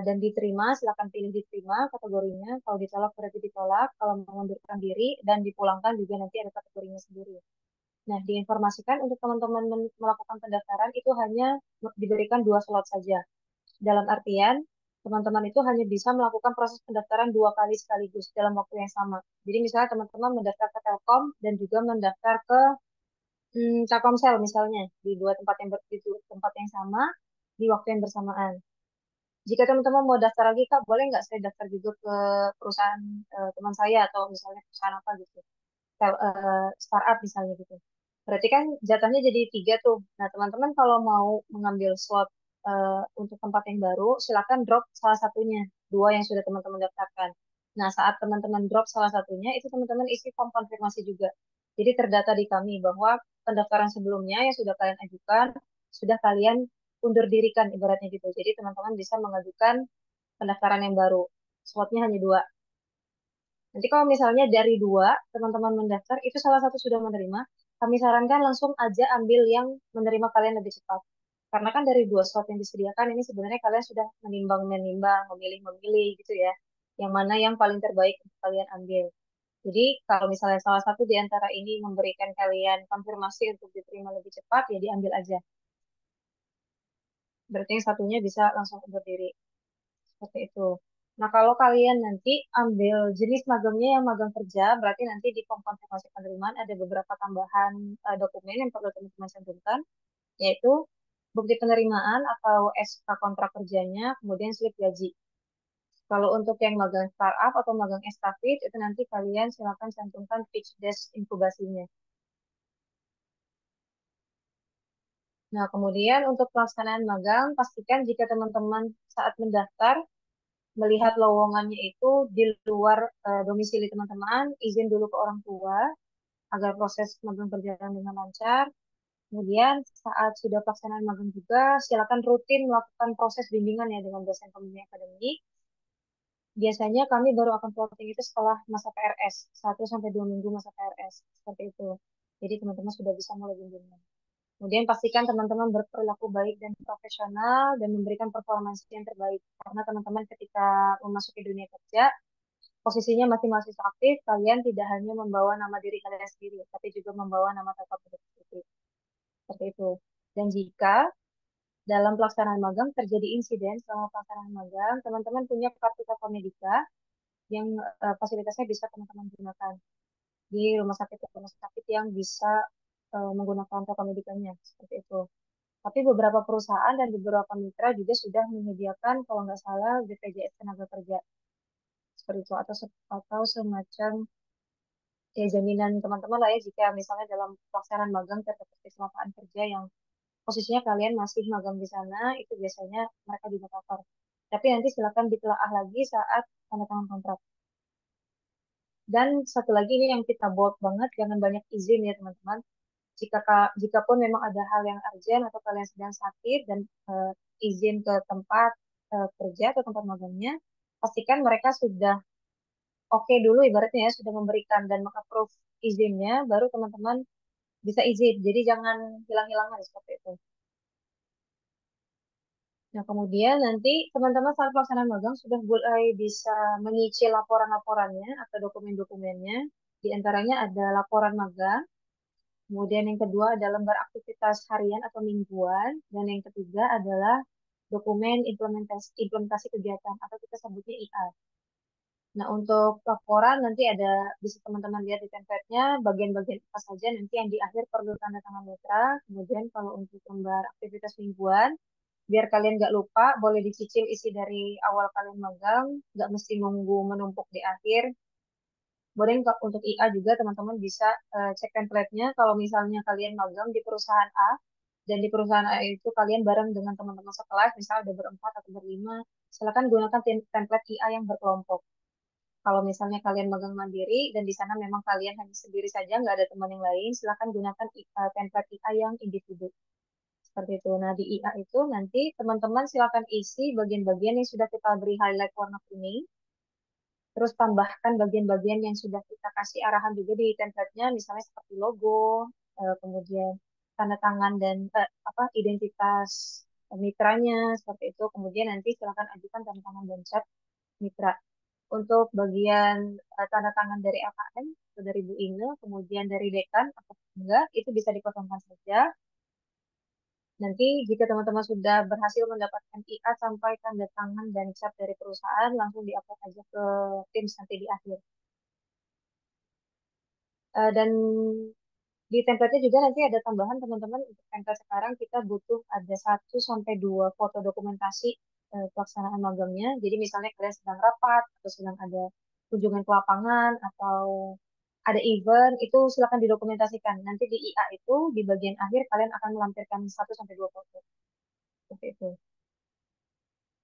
dan diterima, silakan pilih diterima kategorinya. Kalau ditolak berarti ditolak. Kalau mengundurkan diri dan dipulangkan juga nanti ada kategorinya sendiri. Nah, diinformasikan untuk teman-teman melakukan pendaftaran itu hanya diberikan 2 slot saja. Dalam artian, teman-teman itu hanya bisa melakukan proses pendaftaran 2 kali sekaligus dalam waktu yang sama. Jadi misalnya teman-teman mendaftar ke Telkom dan juga mendaftar ke Telkomsel misalnya di tempat yang sama di waktu yang bersamaan. Jika teman-teman mau daftar lagi, Kak, boleh nggak saya daftar juga ke perusahaan teman saya atau misalnya perusahaan apa gitu, startup misalnya gitu. Berarti kan jatahnya jadi 3 tuh. Nah, teman-teman kalau mau mengambil slot untuk tempat yang baru, silakan drop salah satunya, 2 yang sudah teman-teman daftarkan. Nah, saat teman-teman drop salah satunya, itu teman-teman isi form konfirmasi juga. Jadi terdata di kami bahwa pendaftaran sebelumnya yang sudah kalian ajukan, sudah kalian undur dirikan ibaratnya gitu. Jadi teman-teman bisa mengajukan pendaftaran yang baru. Slotnya hanya 2. Nanti kalau misalnya dari 2, teman-teman mendaftar, itu salah satu sudah menerima, kami sarankan langsung aja ambil yang menerima kalian lebih cepat. Karena kan dari 2 slot yang disediakan, ini sebenarnya kalian sudah menimbang-menimbang, memilih-memilih gitu ya. Yang mana yang paling terbaik untuk kalian ambil. Jadi kalau misalnya salah satu di antara ini memberikan kalian konfirmasi untuk diterima lebih cepat, ya diambil aja. Berarti yang satunya bisa langsung berdiri. Seperti itu. Nah, kalau kalian nanti ambil jenis magangnya yang magang kerja, berarti nanti di form konfirmasi penerimaan ada beberapa tambahan dokumen yang perlu teman-teman cantumkan, yaitu bukti penerimaan atau SK kontrak kerjanya, kemudian slip gaji. Kalau untuk yang magang startup atau magang estafet, itu nanti kalian silakan cantumkan pitch desk inkubasinya. Nah, kemudian untuk pelaksanaan magang, pastikan jika teman-teman saat mendaftar melihat lowongannya itu di luar domisili teman-teman, izin dulu ke orang tua agar proses magang berjalan dengan lancar. Kemudian saat sudah pelaksanaan magang juga, silakan rutin melakukan proses bimbingan ya dengan dosen pembimbing akademik. Biasanya kami baru akan plotting itu setelah masa PRS, 1 sampai 2 minggu masa PRS, seperti itu. Jadi teman-teman sudah bisa mulai bimbingan. Kemudian pastikan teman-teman berperilaku baik dan profesional dan memberikan performansi yang terbaik. Karena teman-teman ketika memasuki dunia kerja, posisinya masih mahasiswa aktif, kalian tidak hanya membawa nama diri kalian sendiri, tapi juga membawa nama tempat sendiri. Seperti itu. Dan jika dalam pelaksanaan magang terjadi insiden selama pelaksanaan magang, teman-teman punya kartu Telkomedika yang fasilitasnya bisa teman-teman gunakan di rumah sakit yang bisa menggunakan Telkomedikanya seperti itu. Tapi beberapa perusahaan dan beberapa mitra juga sudah menyediakan kalau nggak salah BPJS tenaga kerja seperti itu atau semacam ya jaminan teman-teman lah ya jika misalnya dalam pelaksanaan magang terdapat kecelakaan kerja yang posisinya kalian masih magang di sana itu biasanya mereka juga cover. Tapi nanti silakan ditelaah lagi saat tanda tangan kontrak. Dan satu lagi ini yang kita bold banget, jangan banyak izin ya teman-teman. Jika pun memang ada hal yang urgent atau kalian sedang sakit dan izin ke tempat kerja atau tempat magangnya, pastikan mereka sudah oke dulu ibaratnya ya, sudah memberikan dan mengapprove izinnya, baru teman-teman bisa izin. Jadi jangan hilang-hilangan seperti itu. Nah, kemudian nanti teman-teman saat pelaksanaan magang sudah mulai bisa menyicil laporan-laporannya atau dokumen-dokumennya. Di antaranya ada laporan magang, kemudian yang kedua ada lembar aktivitas harian atau mingguan, dan yang ketiga adalah dokumen implementasi kegiatan atau kita sebutnya IA. Nah, untuk laporan nanti ada bisa teman-teman lihat di template-nya bagian-bagian apa saja nanti yang di akhir perlu tanda tangan mitra. Kemudian kalau untuk lembar aktivitas mingguan, biar kalian nggak lupa, boleh dicicil isi dari awal kalian magang, nggak mesti nunggu menumpuk di akhir. Kemudian untuk IA juga teman-teman bisa cek template-nya. Kalau misalnya kalian magang di perusahaan A, dan di perusahaan A itu kalian bareng dengan teman-teman sekelas, misalnya ada berempat atau berlima, silakan gunakan template IA yang berkelompok. Kalau misalnya kalian magang mandiri dan di sana memang kalian hanya sendiri saja, nggak ada teman yang lain, silakan gunakan template IA yang individu. Seperti itu. Nah, di IA itu nanti teman-teman silakan isi bagian-bagian yang sudah kita beri highlight warna kuning. Terus tambahkan bagian-bagian yang sudah kita kasih arahan juga di template-nya, misalnya seperti logo, kemudian tanda tangan dan identitas mitranya, seperti itu. Kemudian nanti silakan ajukan tanda tangan dan chat mitra. Untuk bagian tanda tangan dari AKM atau dari Bu Inge, kemudian dari dekan atau enggak, itu bisa dikosongkan saja. Nanti jika teman-teman sudah berhasil mendapatkan IA sampai tanda tangan dan cap dari perusahaan, langsung di-upload aja ke Teams nanti di akhir. Dan di template-nya juga nanti ada tambahan teman-teman untuk template sekarang kita butuh ada 1 sampai 2 foto dokumentasi pelaksanaan magangnya. Jadi misalnya kalian sedang rapat atau sedang ada kunjungan ke lapangan atau ada event itu silakan didokumentasikan. Nanti di IA itu di bagian akhir kalian akan melampirkan 1 sampai 2 foto. Seperti itu.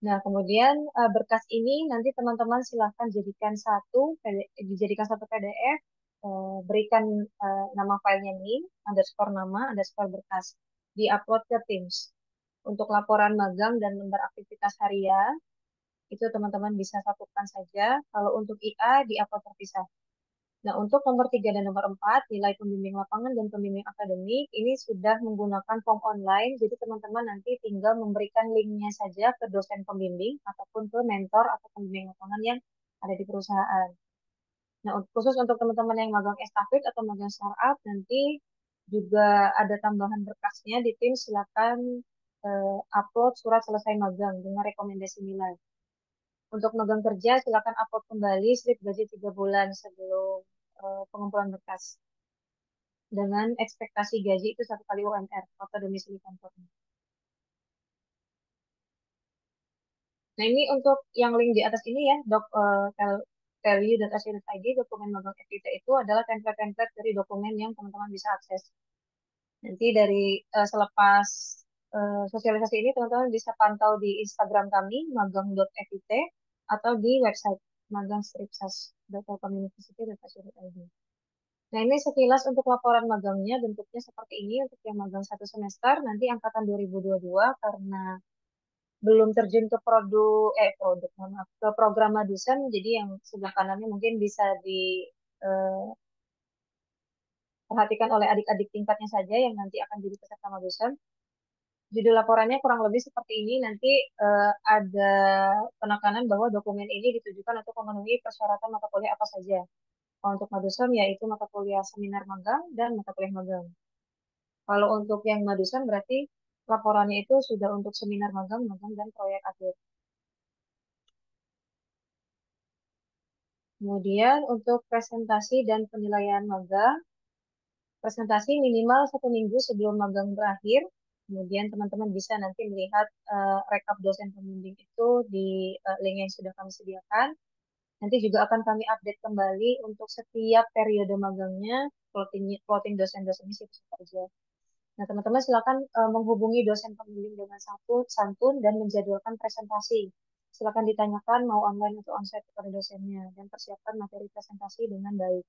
Nah, kemudian berkas ini nanti teman-teman silahkan dijadikan satu PDF, berikan nama filenya ini, underscore nama, underscore berkas, diupload ke Teams. Untuk laporan magang dan lembar aktivitas harian, itu teman-teman bisa satukan saja. Kalau untuk IA, diupload terpisah. Nah, untuk nomor 3 dan nomor 4, nilai pembimbing lapangan dan pembimbing akademik, ini sudah menggunakan form online, jadi teman-teman nanti tinggal memberikan linknya saja ke dosen pembimbing ataupun ke mentor atau pembimbing lapangan yang ada di perusahaan. Nah, khusus untuk teman-teman yang magang estafet atau magang startup, nanti juga ada tambahan berkasnya di tim, silakan upload surat selesai magang dengan rekomendasi nilai. Untuk magang kerja, silakan upload kembali slip gaji 3 bulan sebelum pengumpulan berkas dengan ekspektasi gaji itu 1 kali UMR atau domisili kantornya. Nah, ini untuk yang link di atas ini ya, telu.ac.id, dokumen magang FIT itu adalah template-template dari dokumen yang teman-teman bisa akses. Nanti dari selepas sosialisasi ini teman-teman bisa pantau di Instagram kami magang.fit atau di website magangstripsas.telkomuniversity.ac.id. Nah, ini sekilas untuk laporan magangnya, bentuknya seperti ini untuk yang magang 1 semester, nanti angkatan 2022 karena belum terjun ke maaf, ke program Madusen, jadi yang sebelah kanannya mungkin bisa perhatikan oleh adik-adik tingkatnya saja yang nanti akan jadi peserta magesan. Judul laporannya kurang lebih seperti ini. Nanti ada penekanan bahwa dokumen ini ditujukan untuk memenuhi persyaratan mata kuliah apa saja. Kalau untuk Madusem yaitu mata kuliah seminar magang dan mata kuliah magang. Kalau untuk yang Madusem berarti laporannya itu sudah untuk seminar magang, magang dan proyek akhir. Kemudian untuk presentasi dan penilaian magang, presentasi minimal 1 minggu sebelum magang berakhir. Kemudian teman-teman bisa nanti melihat rekap dosen pembimbing itu di link yang sudah kami sediakan. Nanti juga akan kami update kembali untuk setiap periode magangnya, plotting dosen-dosennya siapa saja. Nah, teman-teman silakan menghubungi dosen pembimbing dengan santun dan menjadwalkan presentasi. Silakan ditanyakan mau online atau onsite kepada dosennya dan persiapkan materi presentasi dengan baik.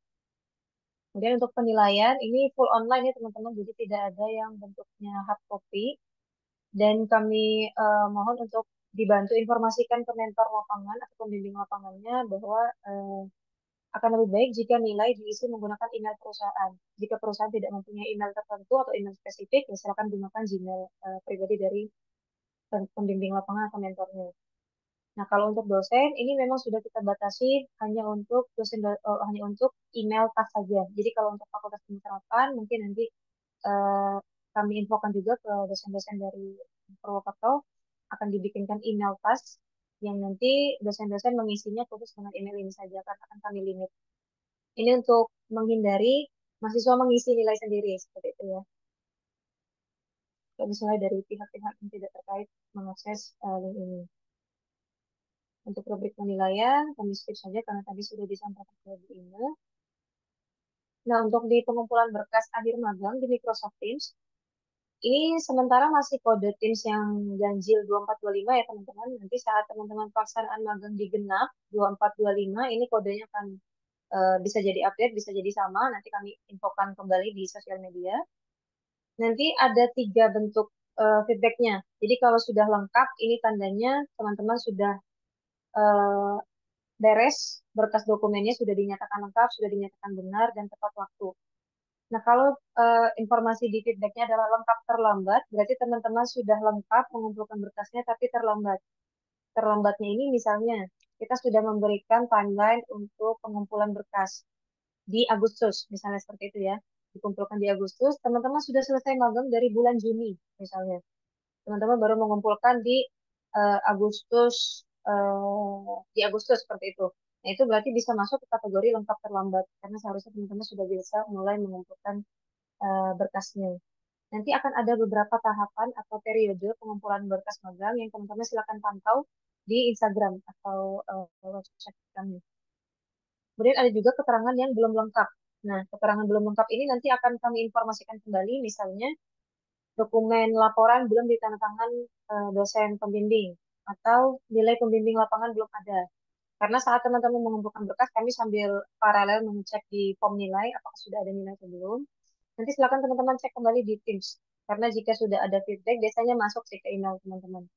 Kemudian untuk penilaian ini full online ya teman-teman, jadi tidak ada yang bentuknya hard copy. Dan kami mohon untuk dibantu informasikan ke mentor lapangan atau pembimbing lapangannya bahwa akan lebih baik jika nilai diisi menggunakan email perusahaan. Jika perusahaan tidak mempunyai email tertentu atau email spesifik, ya silakan gunakan Gmail pribadi dari pembimbing lapangan atau mentornya. Nah, kalau untuk dosen, ini memang sudah kita batasi hanya untuk hanya untuk email tas saja. Jadi kalau untuk fakultas penerapan, mungkin nanti eh, kami infokan juga ke dosen-dosen dari Purwokerto akan dibikinkan email tas yang nanti dosen-dosen mengisinya khusus dengan email ini saja karena akan kami limit. Ini untuk menghindari mahasiswa mengisi nilai sendiri seperti itu ya. Kalau misalnya dari pihak-pihak yang tidak terkait mengakses link ini. Untuk rubrik penilaian, kami skip saja karena tadi sudah disampaikan ke Bu Ina. Nah, untuk di pengumpulan berkas akhir magang di Microsoft Teams, ini sementara masih kode Teams yang ganjil 2425 ya teman-teman. Nanti saat teman-teman pelaksanaan magang di genap 2425, ini kodenya akan bisa jadi update, bisa jadi sama. Nanti kami infokan kembali di sosial media. Nanti ada 3 bentuk feedbacknya. Jadi kalau sudah lengkap, ini tandanya teman-teman sudah eh, beres, berkas dokumennya sudah dinyatakan lengkap, sudah dinyatakan benar dan tepat waktu. Nah, kalau informasi di feedbacknya adalah lengkap terlambat, berarti teman-teman sudah lengkap mengumpulkan berkasnya tapi terlambat. Terlambatnya ini misalnya kita sudah memberikan timeline untuk pengumpulan berkas di Agustus, misalnya seperti itu ya. Dikumpulkan di Agustus, teman-teman sudah selesai magang dari bulan Juni, misalnya. Teman-teman baru mengumpulkan di Agustus, di Agustus seperti itu. Nah, itu berarti bisa masuk ke kategori lengkap terlambat, karena seharusnya teman-teman sudah bisa mulai mengumpulkan berkasnya. Nanti akan ada beberapa tahapan atau periode pengumpulan berkas magang yang teman-teman silakan pantau di Instagram atau website kami. Kemudian ada juga keterangan yang belum lengkap. Nah, keterangan belum lengkap ini nanti akan kami informasikan kembali, misalnya dokumen laporan belum ditandatangan dosen pembimbing atau nilai pembimbing lapangan belum ada. Karena saat teman-teman mengumpulkan berkas, kami sambil paralel mengecek di form nilai apakah sudah ada nilai atau belum. Nanti silakan teman-teman cek kembali di Teams. Karena jika sudah ada feedback, biasanya masuk sih ke email teman-teman.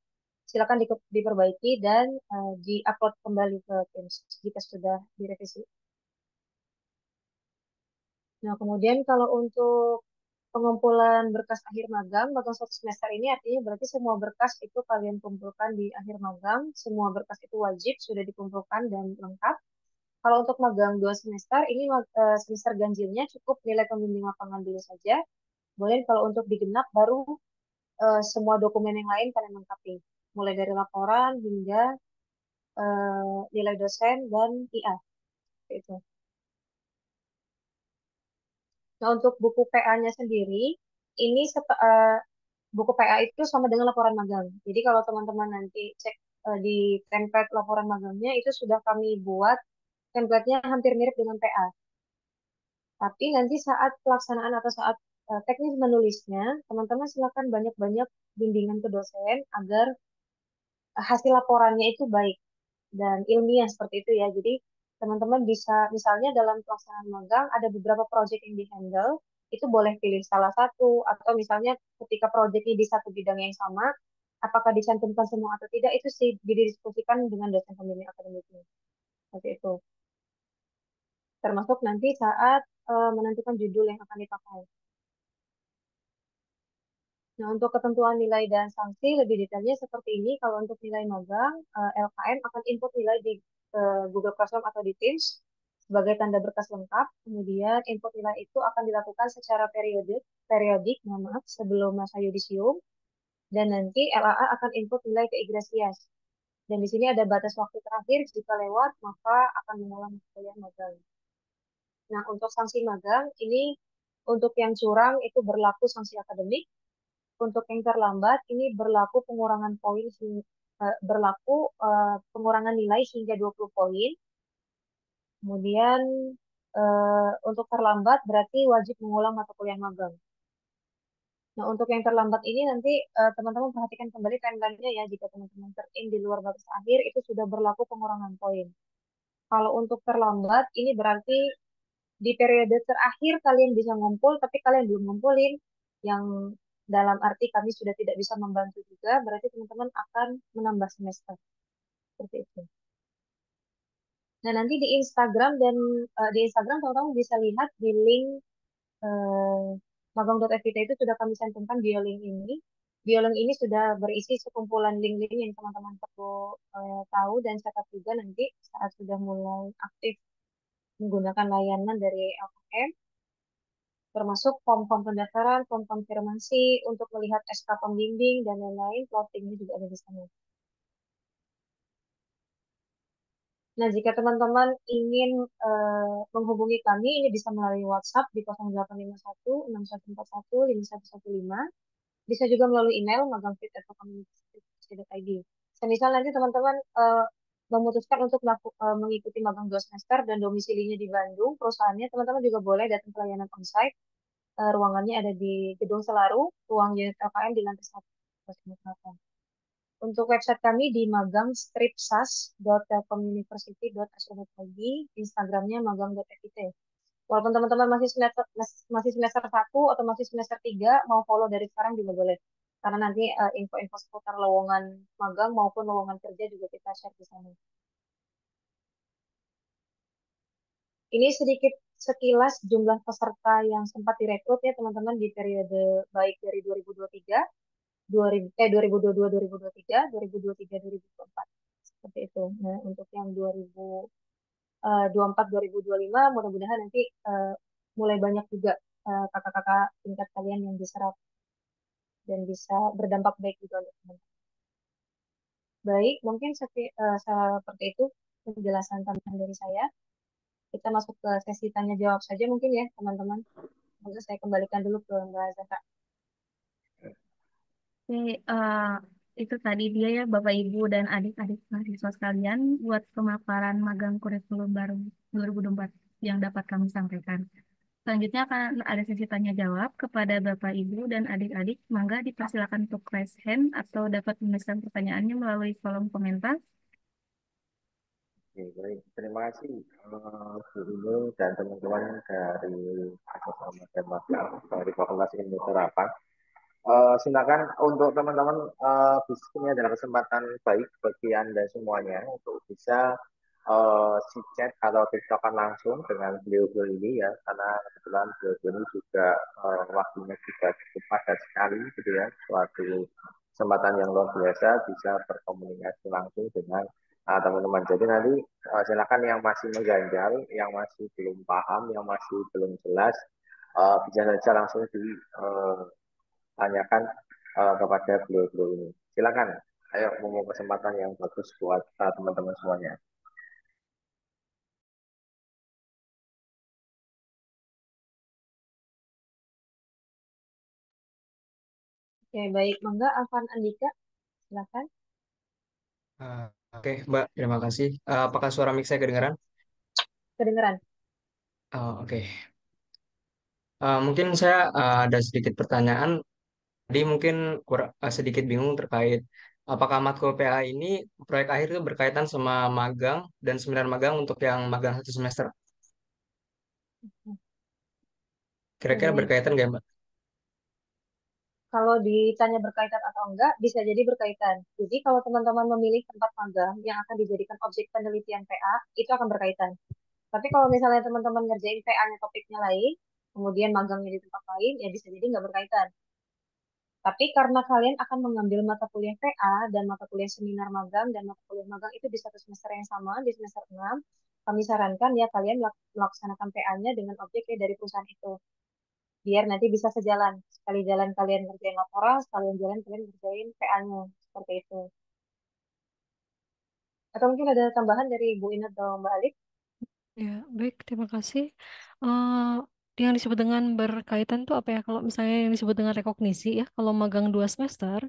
Silakan diperbaiki dan di-upload kembali ke Teams jika sudah direvisi. Nah, kemudian kalau untuk pengumpulan berkas akhir magang, magang 1 semester ini artinya berarti semua berkas itu kalian kumpulkan di akhir magang, semua berkas itu wajib sudah dikumpulkan dan lengkap. Kalau untuk magang 2 semester, ini semester ganjilnya cukup nilai pembimbing lapangan dulu saja. Boleh kalau untuk digenap baru semua dokumen yang lain kalian lengkapi. Mulai dari laporan hingga nilai dosen dan IA. Itu. Nah, untuk buku PA-nya sendiri, ini buku PA itu sama dengan laporan magang. Jadi kalau teman-teman nanti cek di template laporan magangnya, itu sudah kami buat template-nya hampir mirip dengan PA. Tapi nanti saat pelaksanaan atau saat teknis menulisnya, teman-teman silakan banyak-banyak bimbingan ke dosen agar hasil laporannya itu baik dan ilmiah seperti itu ya. Jadi teman-teman bisa misalnya dalam pelaksanaan magang ada beberapa proyek yang dihandle, itu boleh pilih salah satu atau misalnya ketika proyeknya di satu bidang yang sama, apakah dicantumkan semua atau tidak itu sih didiskusikan dengan dosen pembimbing akademiknya. Seperti itu. termasuk nanti saat menentukan judul yang akan dipakai. Nah, untuk ketentuan nilai dan sanksi lebih detailnya seperti ini. Kalau untuk nilai magang, LKM akan input nilai di Google Classroom atau di Teams sebagai tanda berkas lengkap. Kemudian input nilai itu akan dilakukan secara periodik, mohon maaf, sebelum masa yudisium. Dan nanti LAA akan input nilai ke Igresias. Dan di sini ada batas waktu terakhir, jika lewat maka akan mengulang pemberian magang. Nah, untuk sanksi magang ini untuk yang curang itu berlaku sanksi akademik. Untuk yang terlambat ini berlaku pengurangan poin berlaku pengurangan nilai hingga 20 poin. Kemudian untuk terlambat berarti wajib mengulang mata kuliah magang. Nah, untuk yang terlambat ini nanti teman-teman perhatikan kembali timeline-nya ya. Jika teman-teman terima di luar batas akhir itu sudah berlaku pengurangan poin. Kalau untuk terlambat ini berarti di periode terakhir kalian bisa ngumpul, tapi kalian belum ngumpulin, yang dalam arti kami sudah tidak bisa membantu juga, berarti teman-teman akan menambah semester. Seperti itu. Nah, nanti di Instagram teman-teman bisa lihat di link eh, magang.fpt itu sudah kami cantumkan biolink ini. Biolink ini sudah berisi sekumpulan link-link yang teman-teman perlu tahu dan catat juga nanti saat sudah mulai aktif menggunakan layanan dari LKM, termasuk form-form pendaftaran, form konfirmasi untuk melihat SK pembimbing dan lain-lain, plottingnya juga ada di sana. Nah, jika teman-teman ingin menghubungi kami, ini bisa melalui WhatsApp di 0851 6141 5115. Bisa juga melalui email magangfit@community.id. Semisal nanti teman-teman memutuskan untuk mengikuti magang 2 semester dan domisilinya di Bandung, perusahaannya teman-teman juga boleh datang ke layanan onsite. Ruangannya ada di Gedung Selaru, ruang unit LKM di lantai 1. Untuk website kami di magangstripsas.telkomuniversity.ac.id, Instagramnya magang.fit. Walaupun teman-teman masih semester 1 atau masih semester 3, mau follow dari sekarang juga boleh. Karena nanti info-info seputar lowongan magang maupun lowongan kerja juga kita share di sana. Ini sedikit sekilas jumlah peserta yang sempat direkrut ya teman-teman di periode baik dari 2023, 2022, 2023, 2023, 2024. Seperti itu. Nah, untuk yang 2024, 2025 mudah-mudahan nanti mulai banyak juga kakak-kakak tingkat kalian yang diserap dan bisa berdampak baik juga untuk teman-teman. Baik, mungkin seperti itu penjelasan tambahan dari saya. Kita masuk ke sesi tanya jawab saja mungkin ya teman-teman. Mungkin saya kembalikan dulu ke Mbak Zahra. Oke, itu tadi dia ya Bapak Ibu dan adik-adik mahasiswa sekalian buat pemaparan magang kurikulum baru 2024 yang dapat kami sampaikan. Selanjutnya akan ada sesi tanya jawab kepada Bapak Ibu dan adik-adik. Mangga dipersilakan untuk raise hand atau dapat menuliskan pertanyaannya melalui kolom komentar. Oke, baik. Terima kasih Bu Inul dan teman-teman dari Asosiasi dan Magang dari Fakultas Ilmu Terapan. Silakan untuk teman-teman, ini adalah kesempatan baik bagi Anda semuanya untuk bisa si chat atau tiktokan langsung dengan beliau-beliau ini ya, karena kebetulan beliau ini juga waktunya juga cukup padat sekali gitu ya, suatu kesempatan yang luar biasa bisa berkomunikasi langsung dengan teman-teman. Jadi nanti silakan yang masih mengganjal, yang masih belum paham, yang masih belum jelas, bisa saja langsung ditanyakan kepada beliau-beliau ini. Silakan, ayo mau kesempatan yang bagus buat teman-teman semuanya. Oke, baik. Mangga, Afan Andika, silakan. Ah, Oke, Mbak, terima kasih. Apakah suara mic saya kedengaran? Kedengeran. Oke. Mungkin saya ada sedikit pertanyaan. Tadi mungkin sedikit bingung terkait apakah matkul PA ini proyek akhir itu berkaitan sama magang dan seminar magang untuk yang magang 1 semester. Oke, Kira-kira baik. berkaitan nggak, Mbak? Kalau ditanya berkaitan atau enggak, bisa jadi berkaitan. Jadi kalau teman-teman memilih tempat magang yang akan dijadikan objek penelitian PA, itu akan berkaitan. Tapi kalau misalnya teman-teman ngerjain PA-nya topiknya lain, kemudian magangnya di tempat lain, ya bisa jadi nggak berkaitan. Tapi karena kalian akan mengambil mata kuliah PA dan mata kuliah seminar magang dan mata kuliah magang itu di satu semester yang sama, di semester 6, kami sarankan ya kalian melaksanakan PA-nya dengan objek ya dari perusahaan itu. Biar nanti bisa sejalan. Sekali jalan kalian ngerjain laporan, sekalian jalan kalian ngerjain PA-nya. Seperti itu. Atau mungkin ada tambahan dari Bu Ina atau Mbak Alif? Ya, baik, terima kasih. Yang disebut dengan berkaitan tuh apa ya? Kalau misalnya yang disebut dengan rekognisi ya, kalau magang 2 semester,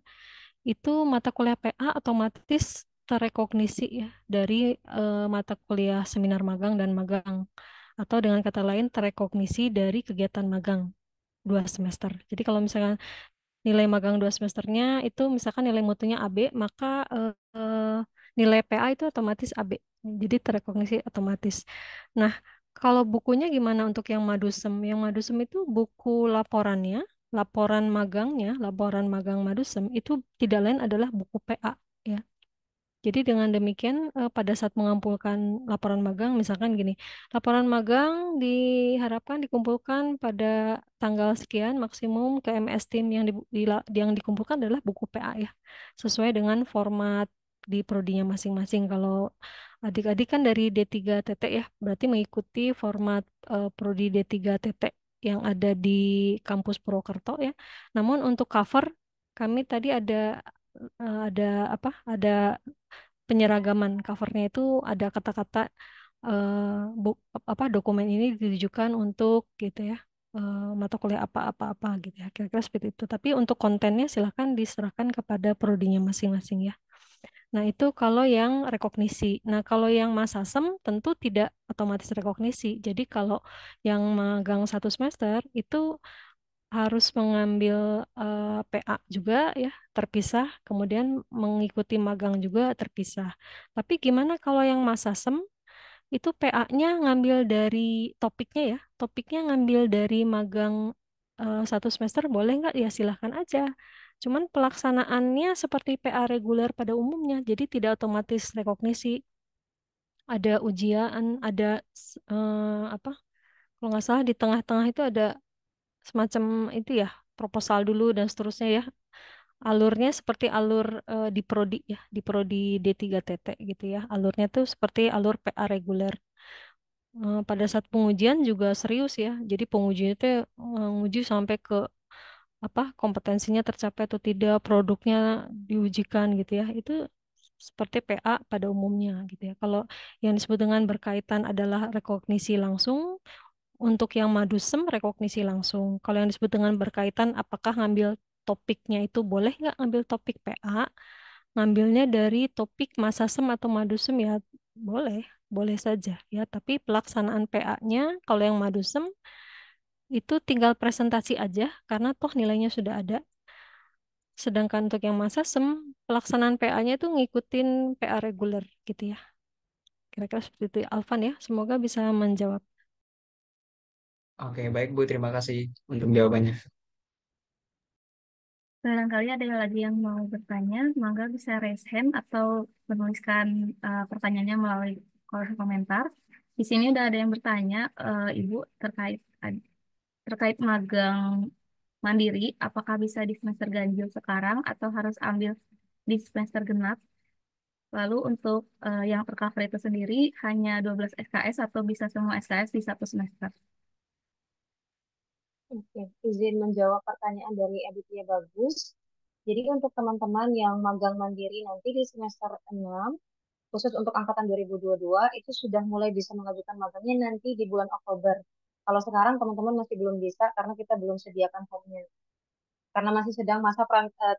itu mata kuliah PA otomatis terrekognisi ya dari mata kuliah seminar magang dan magang. Atau dengan kata lain terrekognisi dari kegiatan magang 2 semester. Jadi kalau misalkan nilai magang 2 semesternya itu misalkan nilai mutunya AB, maka nilai PA itu otomatis AB. Jadi terrekognisi otomatis. Nah, kalau bukunya gimana untuk yang Madusem? Yang Madusem itu buku laporannya, laporan magangnya, laporan magang Madusem itu tidak lain adalah buku PA ya. Jadi dengan demikian pada saat mengumpulkan laporan magang, misalkan gini, laporan magang diharapkan dikumpulkan pada tanggal sekian maksimum ke MS Team yang dikumpulkan adalah buku PA ya, sesuai dengan format di prodinya masing-masing. Kalau adik-adik kan dari D3TT ya, berarti mengikuti format prodi D3TT yang ada di kampus Purwokerto ya. Namun untuk cover kami tadi ada apa? Ada penyeragaman covernya itu ada kata-kata apa dokumen ini ditujukan untuk gitu ya mata kuliah apa-apa-apa gitu ya kira-kira seperti itu. Tapi untuk kontennya silahkan diserahkan kepada prodinya masing-masing ya. Nah itu kalau yang rekognisi. Nah kalau yang masasem tentu tidak otomatis rekognisi. Jadi kalau yang magang 1 semester itu harus mengambil PA juga ya terpisah, kemudian mengikuti magang juga terpisah. Tapi gimana kalau yang masasem itu PA-nya ngambil dari topiknya ya, topiknya ngambil dari magang 1 semester boleh nggak? Ya silahkan aja. Cuman pelaksanaannya seperti PA reguler pada umumnya, jadi tidak otomatis rekognisi. Ada ujian, ada apa? Kalau nggak salah di tengah-tengah itu ada semacam itu ya proposal dulu dan seterusnya ya alurnya seperti alur di prodi ya di prodi D3TT gitu ya alurnya tuh seperti alur PA reguler. Pada saat pengujian juga serius ya jadi pengujian itu nguji sampai ke apa kompetensinya tercapai atau tidak produknya diujikan gitu ya itu seperti PA pada umumnya gitu ya kalau yang disebut dengan berkaitan adalah rekognisi langsung untuk yang madusem rekognisi langsung. Kalau yang disebut dengan berkaitan, apakah ngambil topiknya itu boleh nggak ngambil topik PA? Ngambilnya dari topik masasem atau madusem ya boleh, boleh saja ya. Tapi pelaksanaan PA-nya kalau yang madusem itu tinggal presentasi aja karena toh nilainya sudah ada. Sedangkan untuk yang masasem pelaksanaan PA-nya itu ngikutin PA reguler gitu ya. Kira-kira seperti itu Alvan ya. Semoga bisa menjawab. Oke, baik Bu, terima kasih untuk jawabannya. Barangkali ada lagi yang mau bertanya, maka bisa raise hand atau menuliskan pertanyaannya melalui kolom komentar. Di sini udah ada yang bertanya, Ibu, terkait magang mandiri, apakah bisa di semester ganjil sekarang atau harus ambil di semester genap? Lalu untuk yang tercover itu sendiri hanya 12 SKS atau bisa semua SKS di 1 semester? Oke, izin menjawab pertanyaan dari Aditya Bagus. Jadi untuk teman-teman yang magang mandiri nanti di semester 6, khusus untuk angkatan 2022, itu sudah mulai bisa mengajukan magangnya nanti di bulan Oktober. Kalau sekarang teman-teman masih belum bisa karena kita belum sediakan formnya. Karena masih sedang masa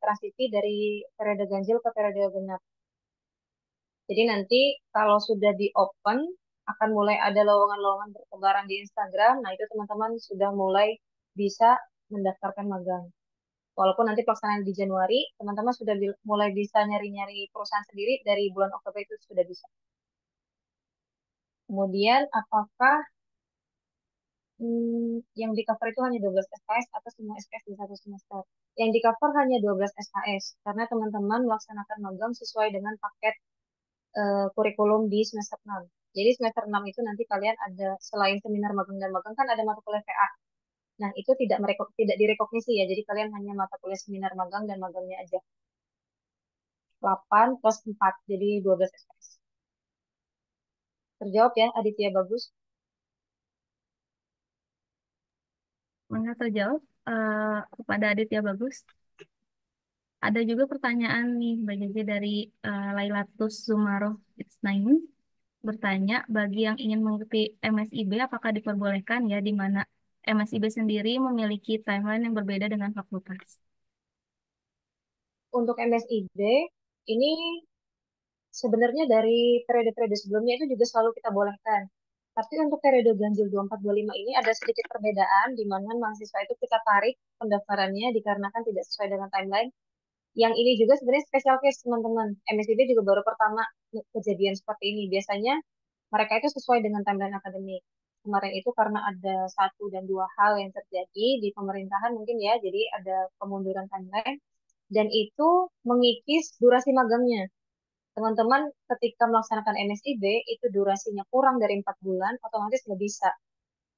transisi dari periode ganjil ke periode genap. Jadi nanti kalau sudah di open, akan mulai ada lowongan-lowongan bertebaran di Instagram. Nah, itu teman-teman sudah mulai bisa mendaftarkan magang. Walaupun nanti pelaksanaan di Januari, teman-teman sudah mulai bisa nyari-nyari perusahaan sendiri dari bulan Oktober itu sudah bisa. Kemudian, apakah yang di cover itu hanya 12 SKS atau semua SKS di 1 semester? Yang di cover hanya 12 SKS, karena teman-teman melaksanakan magang sesuai dengan paket kurikulum di semester 6. Jadi semester 6 itu nanti kalian ada selain seminar magang dan magang kan ada mata kuliah PA. Nah, itu tidak direkognisi ya. Jadi kalian hanya mata kuliah seminar magang dan magangnya aja. 8 plus 4 jadi 12 SKS. Terjawab ya, Aditya bagus. Maka terjawab kepada Aditya Bagus. Ada juga pertanyaan nih Mbak Jeje dari Lailatus Zumaroh It's9 bertanya, bagi yang ingin mengikuti MSIB apakah diperbolehkan ya, di mana MSIB sendiri memiliki timeline yang berbeda dengan fakultas. Untuk MSIB, ini sebenarnya dari periode-periode sebelumnya itu juga selalu kita bolehkan. Tapi untuk periode ganjil 24-25 ini ada sedikit perbedaan di mana mahasiswa itu kita tarik pendaftarannya dikarenakan tidak sesuai dengan timeline. Yang ini juga sebenarnya special case teman-teman. MSIB juga baru pertama kejadian seperti ini. Biasanya mereka itu sesuai dengan timeline akademik. Kemarin itu karena ada satu dan dua hal yang terjadi di pemerintahan mungkin ya, jadi ada pemunduran timeline dan itu mengikis durasi magangnya. Teman-teman ketika melaksanakan MSIB itu durasinya kurang dari 4 bulan, otomatis nggak bisa.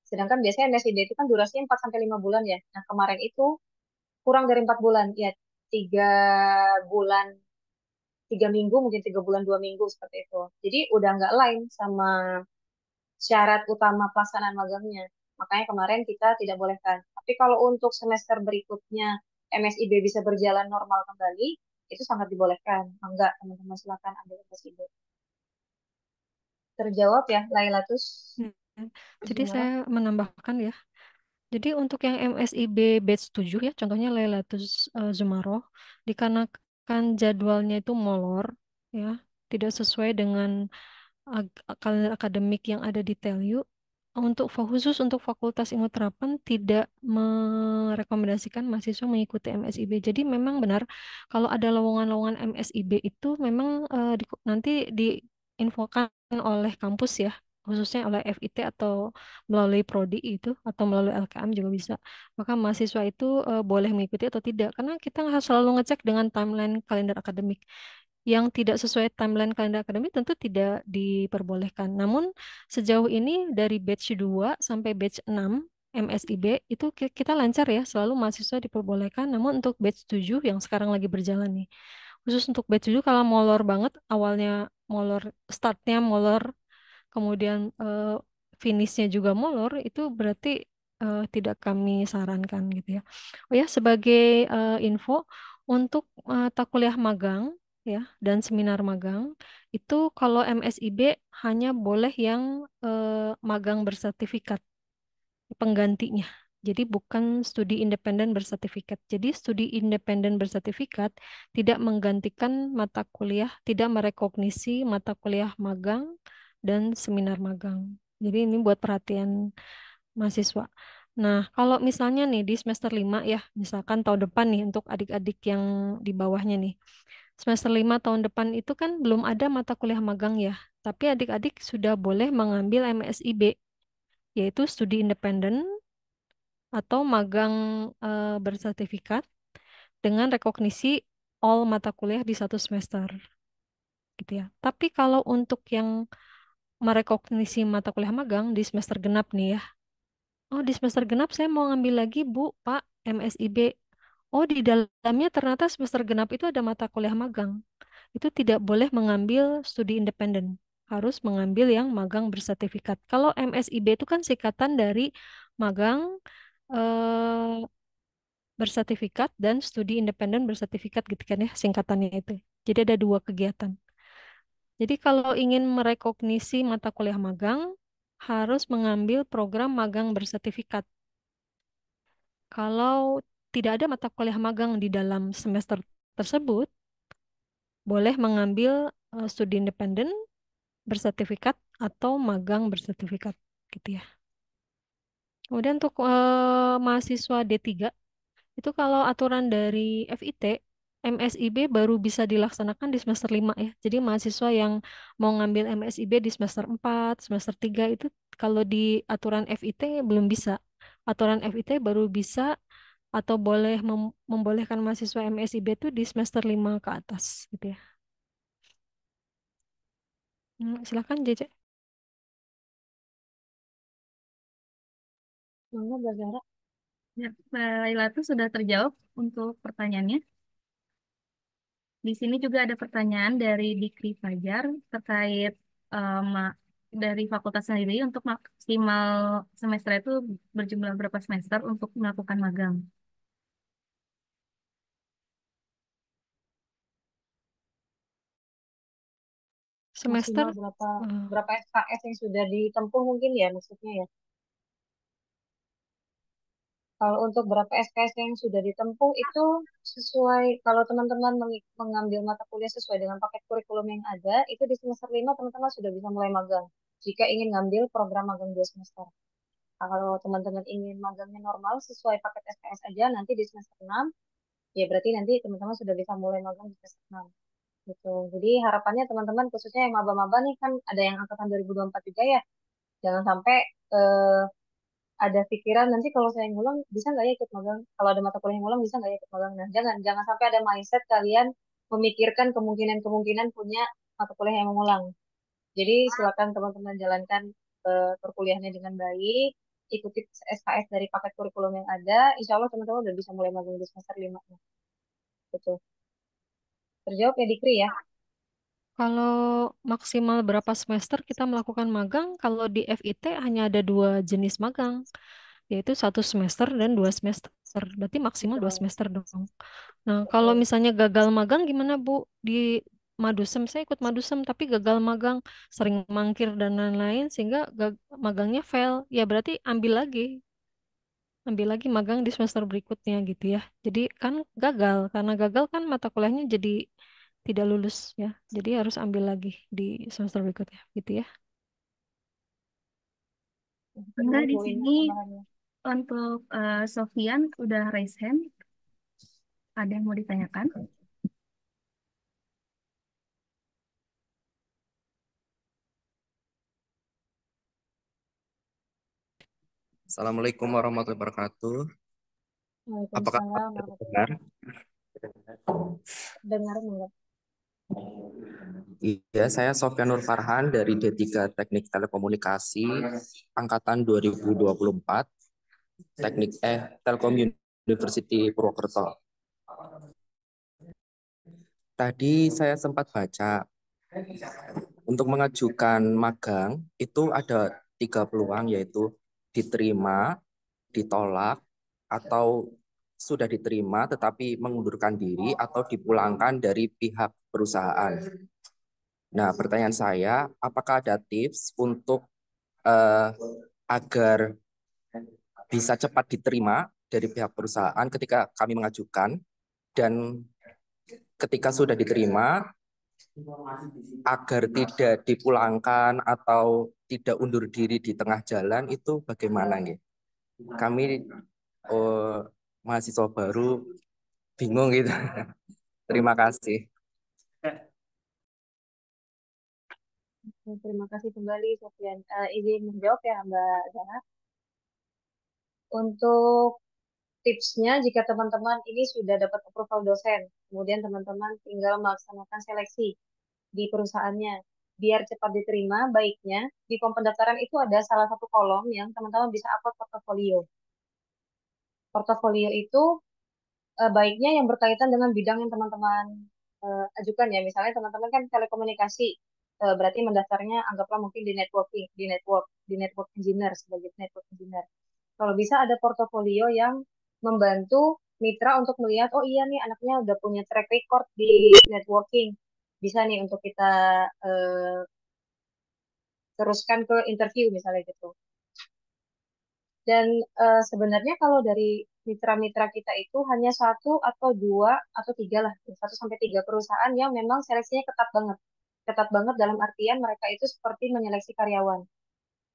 Sedangkan biasanya MSIB itu kan durasinya 4 sampai 5 bulan ya. Nah, kemarin itu kurang dari 4 bulan, ya 3 bulan, 3 minggu, mungkin 3 bulan 2 minggu seperti itu. Jadi udah nggak lain sama syarat utama pelaksanaan magangnya. Makanya kemarin kita tidak bolehkan. Tapi kalau untuk semester berikutnya MSIB bisa berjalan normal kembali, itu sangat dibolehkan. Enggak, teman-teman silakan ambil MSIB. Terjawab ya, Lailatus Hmm. Jadi Zumaro. saya menambahkan ya. Jadi untuk yang MSIB batch 7 ya, contohnya Lailatus Zumaroh, dikarenakan jadwalnya itu molor, ya, tidak sesuai dengan kalender akademik yang ada di TELU. Khusus untuk Fakultas Ilmu Terapan tidak merekomendasikan mahasiswa mengikuti MSIB. Jadi memang benar kalau ada lowongan-lowongan MSIB itu memang nanti diinfokan oleh kampus ya, khususnya oleh FIT atau melalui prodi itu atau melalui LKM juga bisa. Maka mahasiswa itu boleh mengikuti atau tidak karena kita harus selalu ngecek dengan timeline kalender akademik. Yang tidak sesuai timeline kalender akademik tentu tidak diperbolehkan. Namun sejauh ini dari batch 2 sampai batch 6 MSIB itu kita lancar ya, selalu mahasiswa diperbolehkan. Namun untuk batch 7 yang sekarang lagi berjalan nih, khusus untuk batch 7 kalau molor banget, awalnya molor, startnya molor, kemudian finishnya juga molor, itu berarti tidak kami sarankan gitu ya. Oh ya, sebagai info untuk mata kuliah magang ya dan seminar magang itu kalau MSIB hanya boleh yang magang bersertifikat penggantinya. Jadi bukan studi independen bersertifikat. Jadi studi independen bersertifikat tidak menggantikan mata kuliah, tidak merekognisi mata kuliah magang dan seminar magang. Jadi ini buat perhatian mahasiswa. Nah, kalau misalnya nih di semester 5 ya, misalkan tahun depan nih untuk adik-adik yang di bawahnya nih. Semester 5 tahun depan itu kan belum ada mata kuliah magang ya. Tapi adik-adik sudah boleh mengambil MSIB, yaitu studi independen atau magang bersertifikat dengan rekognisi all mata kuliah di satu semester gitu ya. Tapi kalau untuk yang merekognisi mata kuliah magang di semester genap nih ya. Oh, di semester genap saya mau ngambil lagi, Bu, Pak, MSIB. Oh, di dalamnya ternyata semester genap itu ada mata kuliah magang. Itu tidak boleh mengambil studi independen. Harus mengambil yang magang bersertifikat. Kalau MSIB itu kan singkatan dari magang, eh, bersertifikat dan studi independen bersertifikat gitu kan ya singkatannya itu. Jadi ada dua kegiatan. Jadi kalau ingin merekognisi mata kuliah magang harus mengambil program magang bersertifikat. Kalau tidak ada mata kuliah magang di dalam semester tersebut, boleh mengambil studi independen bersertifikat atau magang bersertifikat gitu ya. Kemudian untuk mahasiswa D3 itu kalau aturan dari FIT, MSIB baru bisa dilaksanakan di semester 5 ya. Jadi mahasiswa yang mau ngambil MSIB di semester 4, semester 3 itu kalau di aturan FIT belum bisa. Aturan FIT baru bisa atau boleh membolehkan mahasiswa MSIB itu di semester 5 ke atas gitu ya. Silakan JJ. Mangga, Mbak Zahra. Ya, Mbak Laila tuh sudah terjawab untuk pertanyaannya. Di sini juga ada pertanyaan dari Dikri Fajar terkait dari fakultas sendiri untuk maksimal semester itu berjumlah berapa semester untuk melakukan magang. Semester Maksimal berapa eh, berapa SKS yang sudah ditempuh mungkin ya maksudnya ya. Kalau untuk berapa SKS yang sudah ditempuh itu sesuai kalau teman-teman mengambil mata kuliah sesuai dengan paket kurikulum yang ada, itu di semester 5 teman-teman sudah bisa mulai magang. Jika ingin ngambil program magang 2 semester. Nah, kalau teman-teman ingin magangnya normal sesuai paket SKS aja nanti di semester 6, ya berarti nanti teman-teman sudah bisa mulai magang di semester 6. Gitu. Jadi harapannya teman-teman khususnya yang maba-maba nih kan ada yang angkatan 2024 juga ya. Jangan sampai eh, ada pikiran nanti kalau saya ngulang bisa nggak ya ikut magang? Kalau ada mata kuliah yang ngulang bisa nggak ya ikut magang? Nah, jangan jangan sampai ada mindset kalian memikirkan kemungkinan-kemungkinan punya mata kuliah yang mengulang. Jadi silakan teman-teman jalankan perkuliahannya dengan baik, ikuti SKS dari paket kurikulum yang ada, insya Allah teman-teman udah bisa mulai magang di semester 5. Betul. Terjawab ya Dikri ya? kalau maksimal berapa semester kita melakukan magang, kalau di FIT hanya ada dua jenis magang, yaitu 1 semester dan 2 semester. Berarti maksimal dua Betul. semester dong. Nah, kalau Betul. misalnya gagal magang gimana Bu? Di Madusem, saya ikut Madusem tapi gagal magang, sering mangkir dan lain-lain sehingga magangnya fail. Ya berarti ambil lagi magang di semester berikutnya gitu ya. Jadi kan gagal, karena gagal kan mata kuliahnya jadi tidak lulus ya. Jadi harus ambil lagi di semester berikutnya gitu ya. Enggak, Benar di Bu Ina sini tambahannya. untuk Sofian udah raise hand. Ada yang mau ditanyakan? Assalamualaikum warahmatullahi wabarakatuh. Apakah Waalaikumsalam warahmatullahi benar? wabarakatuh. Dengar enggak? Iya, saya Sofyan Nur Farhan dari D3 Teknik Telekomunikasi angkatan 2024, Telkom University Purwokerto. Tadi saya sempat baca untuk mengajukan magang itu ada 3 peluang, yaitu diterima, ditolak, atau sudah diterima tetapi mengundurkan diri atau dipulangkan dari pihak perusahaan. Nah, pertanyaan saya, apakah ada tips untuk eh, agar bisa cepat diterima dari pihak perusahaan ketika kami mengajukan, dan ketika sudah diterima agar tidak dipulangkan atau tidak undur diri di tengah jalan, itu bagaimana nggih? Kami oh, mahasiswa baru bingung gitu. Terima kasih. Terima kasih kembali Sofian. Izin menjawab ya Mbak Zahra. Untuk tipsnya, jika teman-teman ini sudah dapat approval dosen, kemudian teman-teman tinggal melaksanakan seleksi di perusahaannya, biar cepat diterima, baiknya di form pendaftaran itu ada salah satu kolom yang teman-teman bisa upload portofolio. Portofolio itu baiknya yang berkaitan dengan bidang yang teman-teman ajukan ya. Misalnya teman-teman kan telekomunikasi, berarti mendaftarnya anggaplah mungkin di networking, di network engineer sebagai network engineer. Kalau bisa ada portofolio yang membantu mitra untuk melihat, oh iya nih anaknya udah punya track record di networking, bisa nih untuk kita eh, teruskan ke interview misalnya gitu. Dan sebenarnya kalau dari mitra-mitra kita itu hanya satu atau dua atau tiga lah, 1 sampai 3 perusahaan yang memang seleksinya ketat banget. Ketat banget dalam artian mereka itu seperti menyeleksi karyawan.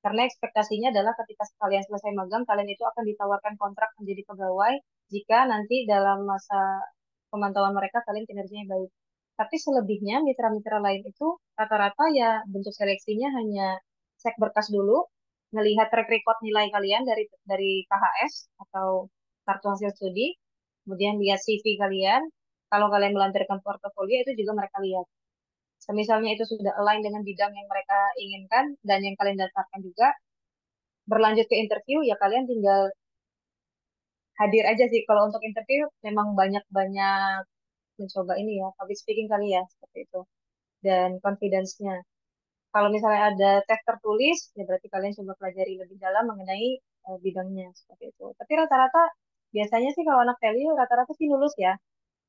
Karena ekspektasinya adalah ketika kalian selesai magang, kalian itu akan ditawarkan kontrak menjadi pegawai jika nanti dalam masa pemantauan mereka kalian kinerjanya baik. Tapi selebihnya mitra-mitra lain itu rata-rata ya bentuk seleksinya hanya cek berkas dulu, melihat track record nilai kalian dari KHS atau kartu hasil studi, kemudian lihat CV kalian. Kalau kalian melampirkan portofolio itu juga mereka lihat. Semisalnya itu sudah align dengan bidang yang mereka inginkan dan yang kalian daftarkan juga, berlanjut ke interview ya kalian tinggal hadir aja sih. Kalau untuk interview memang banyak-banyak mencoba ini ya, public speaking kali ya, seperti itu. Dan confidence-nya. Kalau misalnya ada tes tertulis, ya berarti kalian coba pelajari lebih dalam mengenai bidangnya, seperti itu. Tapi rata-rata, biasanya sih kalau anak value, rata-rata sih lulus ya.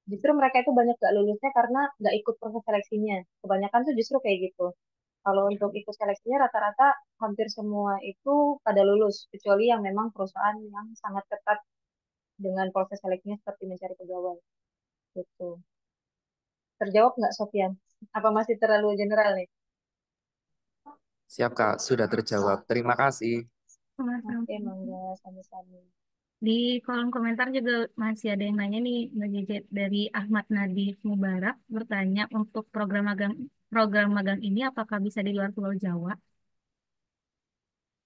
Justru mereka itu banyak gak lulusnya karena gak ikut proses seleksinya. Kebanyakan tuh justru kayak gitu. Kalau untuk ikut seleksinya rata-rata hampir semua itu pada lulus, kecuali yang memang perusahaan yang sangat ketat dengan proses seleksinya seperti mencari pegawai. Gitu. Terjawab nggak, Sofian? Apa masih terlalu general nih? Siap, Kak. Sudah terjawab. Terima kasih. Sama-sama. Oke, mangga, sami-sami. Di kolom komentar juga masih ada yang nanya nih, Mbak Jeje, dari Ahmad Nadif Mubarak bertanya untuk program magang ini apakah bisa di luar Pulau Jawa?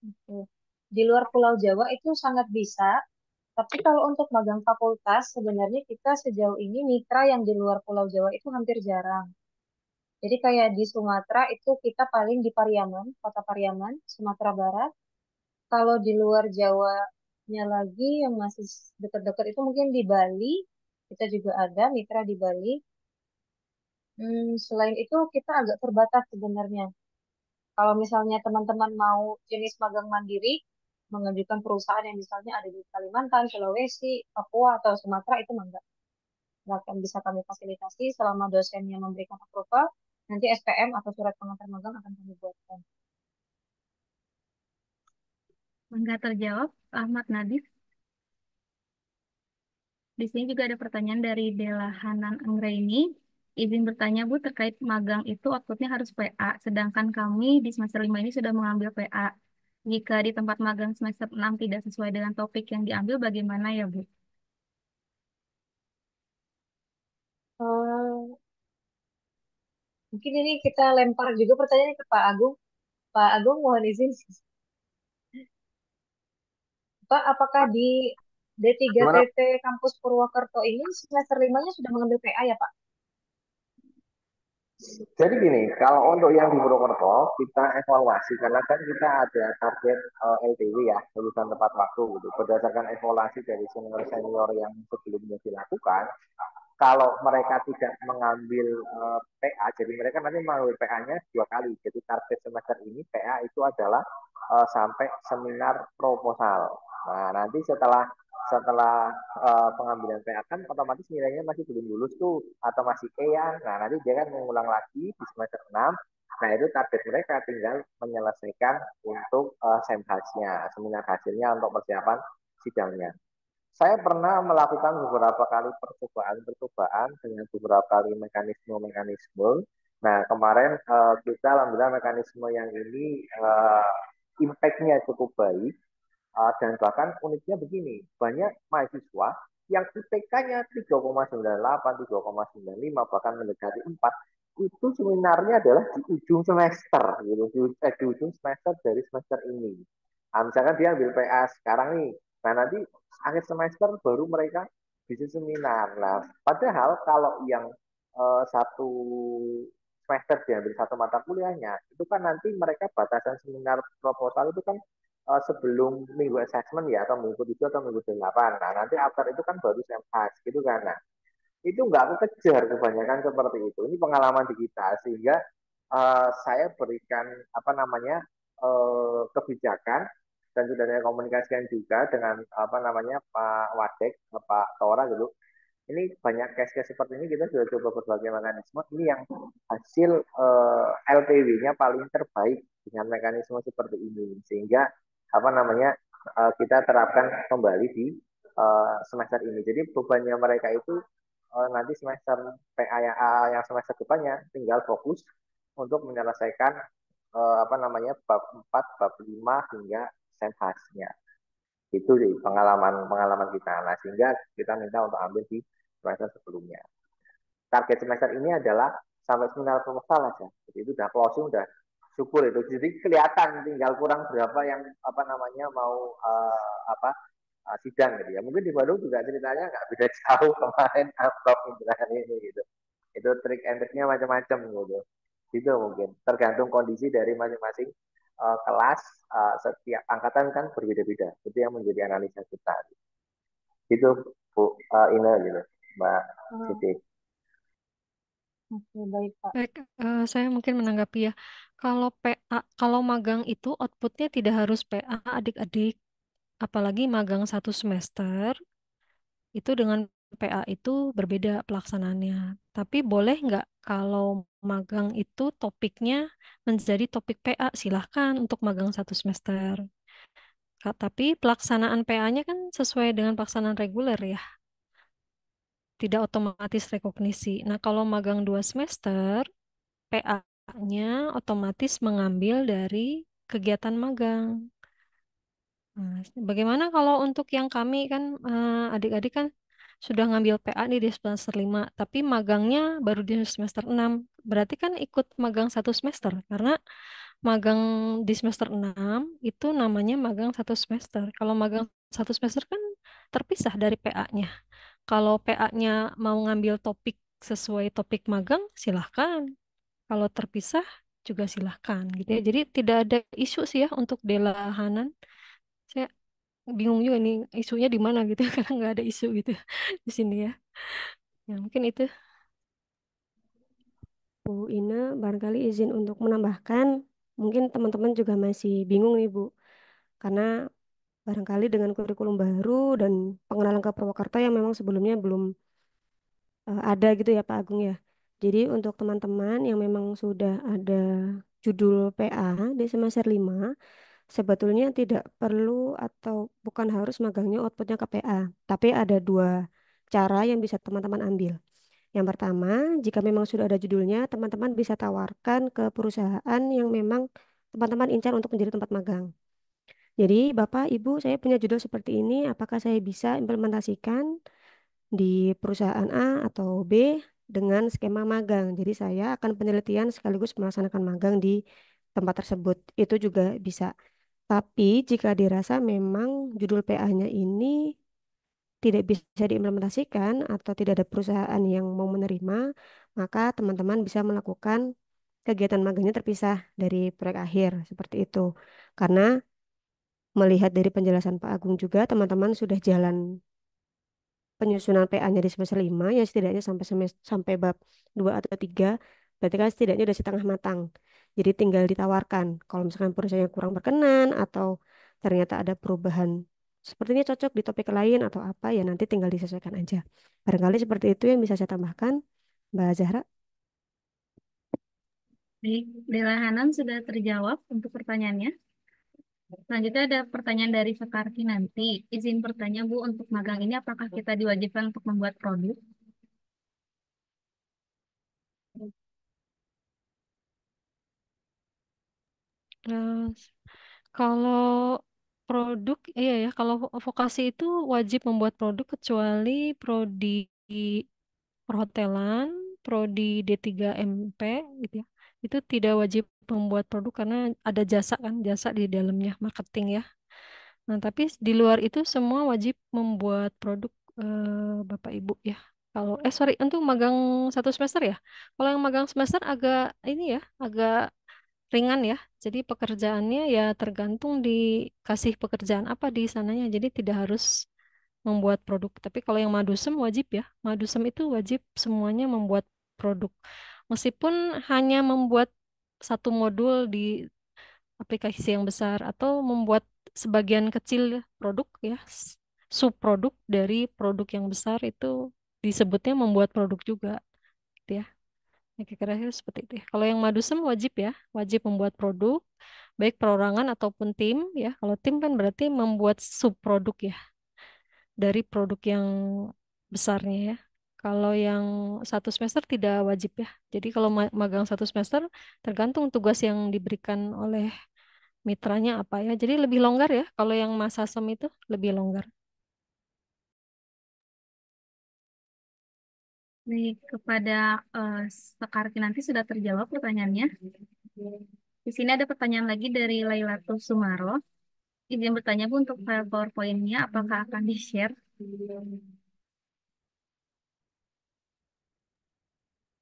Oke. Di luar Pulau Jawa itu sangat bisa, tapi kalau untuk magang fakultas, sebenarnya kita sejauh ini mitra yang di luar Pulau Jawa itu hampir jarang. Jadi kayak di Sumatera itu kita paling di Pariaman, Kota Pariaman, Sumatera Barat. Kalau di luar Jawanya lagi yang masih dekat-dekat itu mungkin di Bali, kita juga ada mitra di Bali. Selain itu kita agak terbatas sebenarnya. Kalau misalnya teman-teman mau jenis magang mandiri, mengajukan perusahaan yang misalnya ada di Kalimantan, Sulawesi, Papua, atau Sumatera, itu nggak akan bisa kami fasilitasi selama dosennya memberikan approval. Nanti SPM atau surat pengantar magang akan kami buatkan. Enggak terjawab, Ahmad Nadif. Di sini juga ada pertanyaan dari Dela Hanan Anggraini. Izin bertanya, Bu, terkait magang itu outputnya harus PA, sedangkan kami di semester 5 ini sudah mengambil PA. Jika di tempat magang semester 6 tidak sesuai dengan topik yang diambil, bagaimana ya, Bu? Eh, Mungkin ini kita lempar juga pertanyaan ke Pak Agung. Pak Agung, mohon izin. Pak, apakah di Gimana? D3TT Kampus Purwokerto ini semester 5-nya sudah mengambil PA ya, Pak? Jadi gini, kalau untuk yang di Purwokerto kita evaluasi karena kan kita ada target LTW ya, lulusan tepat waktu gitu. Berdasarkan evaluasi dari senior-senior yang sebelumnya dilakukan, kalau mereka tidak mengambil PA, jadi mereka nanti mengambil PA-nya dua kali. Jadi target semester ini PA itu adalah sampai seminar proposal. Nah, nanti setelah setelah pengambilan PA kan otomatis nilainya masih belum lulus tuh atau masih E ya. Nah, nanti dia kan mengulang lagi di semester 6. Nah, itu target mereka tinggal menyelesaikan untuk SEM hasilnya, seminar hasilnya untuk persiapan sidangnya. Saya pernah melakukan beberapa kali percobaan dengan beberapa kali mekanisme-mekanisme. Nah, kemarin kita alhamdulillah mekanisme yang ini impact-nya cukup baik. Dan bahkan uniknya begini, banyak mahasiswa yang IPK-nya 3,98, 3,95, bahkan mendekati 4, itu seminarnya adalah di ujung semester, gitu, di ujung semester dari semester ini. Nah, misalkan dia ambil PA sekarang nih, nah nanti akhir semester baru mereka bisa seminar. Nah, padahal kalau yang satu semester diambil satu mata kuliahnya, itu kan nanti mereka batasan seminar proposal itu kan sebelum minggu assessment ya atau minggu 7 atau minggu 8. Nah, nanti after itu kan baru sempas gitu kan. Nah, itu nggak kekejar kebanyakan seperti itu. Ini pengalaman di kita sehingga saya berikan apa namanya kebijakan dan sudah saya komunikasikan juga dengan apa namanya Pak Wadek, Pak Tora gitu. Ini banyak case-case seperti ini kita sudah coba berbagai mekanisme. Ini yang hasil LTW-nya paling terbaik dengan mekanisme seperti ini sehingga apa namanya kita terapkan kembali di semester ini. Jadi bebannya mereka itu nanti semester PA yang semester depannya tinggal fokus untuk menyelesaikan apa namanya bab 4, bab 5 hingga senhasnya. Itu sih pengalaman kita. Nah, sehingga kita minta untuk ambil di semester sebelumnya. Target semester ini adalah sampai seminar proposal aja. Jadi itu udah closing, udah syukur itu. Jadi kelihatan tinggal kurang berapa yang apa namanya mau sidang gitu ya. Mungkin di Bandung juga ceritanya nggak beda jauh kemarin Prof Indra ini gitu. Itu trik and triknya macam-macam gitu. Gitu mungkin tergantung kondisi dari masing-masing kelas setiap angkatan kan berbeda-beda. Itu yang menjadi analisa kita. Itu Bu Ine gitu, Mbak Oh, Siti. oke, baik, Pak. Baik, saya mungkin menanggapi ya. Kalau PA, kalau magang itu outputnya tidak harus PA adik-adik, apalagi magang 1 semester itu dengan PA itu berbeda pelaksanaannya. Tapi boleh nggak kalau magang itu topiknya menjadi topik PA, silahkan untuk magang 1 semester. Tapi pelaksanaan PA-nya kan sesuai dengan pelaksanaan reguler ya, tidak otomatis rekognisi. Nah, kalau magang 2 semester, PA-nya otomatis mengambil dari kegiatan magang. Nah, bagaimana kalau untuk yang kami kan adik-adik kan sudah ngambil PA nih di semester 5, tapi magangnya baru di semester 6. Berarti kan ikut magang 1 semester karena magang di semester 6 itu namanya magang 1 semester. Kalau magang 1 semester kan terpisah dari PA-nya. Kalau PA-nya mau ngambil topik sesuai topik magang, silahkan. Kalau terpisah juga silahkan gitu ya. Jadi tidak ada isu sih ya untuk Dela Hanan. Saya bingung juga nih isunya di mana gitu karena nggak ada isu gitu di sini ya. Ya mungkin itu. Bu Ina, barangkali izin untuk menambahkan, mungkin teman-teman juga masih bingung nih Bu, karena barangkali dengan kurikulum baru dan pengenalan ke Purwakarta yang memang sebelumnya belum ada gitu ya Pak Agung ya. Jadi untuk teman-teman yang memang sudah ada judul PA di semester 5, sebetulnya tidak perlu atau bukan harus magangnya outputnya ke PA, tapi ada dua cara yang bisa teman-teman ambil. Yang pertama, jika memang sudah ada judulnya, teman-teman bisa tawarkan ke perusahaan yang memang teman-teman incar untuk menjadi tempat magang. Jadi, Bapak, Ibu, saya punya judul seperti ini, apakah saya bisa implementasikan di perusahaan A atau B dengan skema magang? Jadi, saya akan penelitian sekaligus melaksanakan magang di tempat tersebut. Itu juga bisa. Tapi, jika dirasa memang judul PA-nya ini tidak bisa diimplementasikan atau tidak ada perusahaan yang mau menerima, maka teman-teman bisa melakukan kegiatan magangnya terpisah dari proyek akhir seperti itu. Karena melihat dari penjelasan Pak Agung juga, teman-teman sudah jalan penyusunan PA-nya di semester 5, ya setidaknya sampai bab 2 atau 3, berarti kan setidaknya udah setengah matang. Jadi tinggal ditawarkan. Kalau misalkan perusahaannya kurang berkenan atau ternyata ada perubahan sepertinya cocok di topik lain atau apa, ya nanti tinggal disesuaikan aja. Barangkali seperti itu yang bisa saya tambahkan, Mbak Zahra. Baik, Dela Hanan sudah terjawab untuk pertanyaannya. Selanjutnya ada pertanyaan dari Sekarti nanti. Izin bertanya Bu, untuk magang ini apakah kita diwajibkan untuk membuat produk? Nah, kalau produk, iya ya, kalau vokasi itu wajib membuat produk kecuali prodi perhotelan, prodi D3MP gitu ya. Itu tidak wajib membuat produk karena ada jasa kan, jasa di dalamnya, marketing ya. Nah, tapi di luar itu semua wajib membuat produk Bapak Ibu ya. Kalau sorry, untuk magang 1 semester ya. Kalau yang magang semester agak ini ya, agak ringan ya. Jadi pekerjaannya ya tergantung dikasih pekerjaan apa di sananya. Jadi tidak harus membuat produk. Tapi kalau yang Madusem wajib ya. Madusem itu wajib semuanya membuat produk. Meskipun hanya membuat 1 modul di aplikasi yang besar atau membuat sebagian kecil produk ya, subproduk dari produk yang besar itu disebutnya membuat produk juga gitu ya. Ya, kira-kira seperti itu ya. Kalau yang Madusem wajib ya, wajib membuat produk baik perorangan ataupun tim ya. Kalau tim kan berarti membuat subproduk ya dari produk yang besarnya ya. Kalau yang 1 semester tidak wajib ya. Jadi kalau magang 1 semester tergantung tugas yang diberikan oleh mitranya apa ya. Jadi lebih longgar ya. Kalau yang masa sem itu lebih longgar. Baik, kepada Sekarti nanti sudah terjawab pertanyaannya. Di sini ada pertanyaan lagi dari Lailatul Sumaro. Izin bertanya Bu, untuk file PowerPoint-nya apakah akan di-share?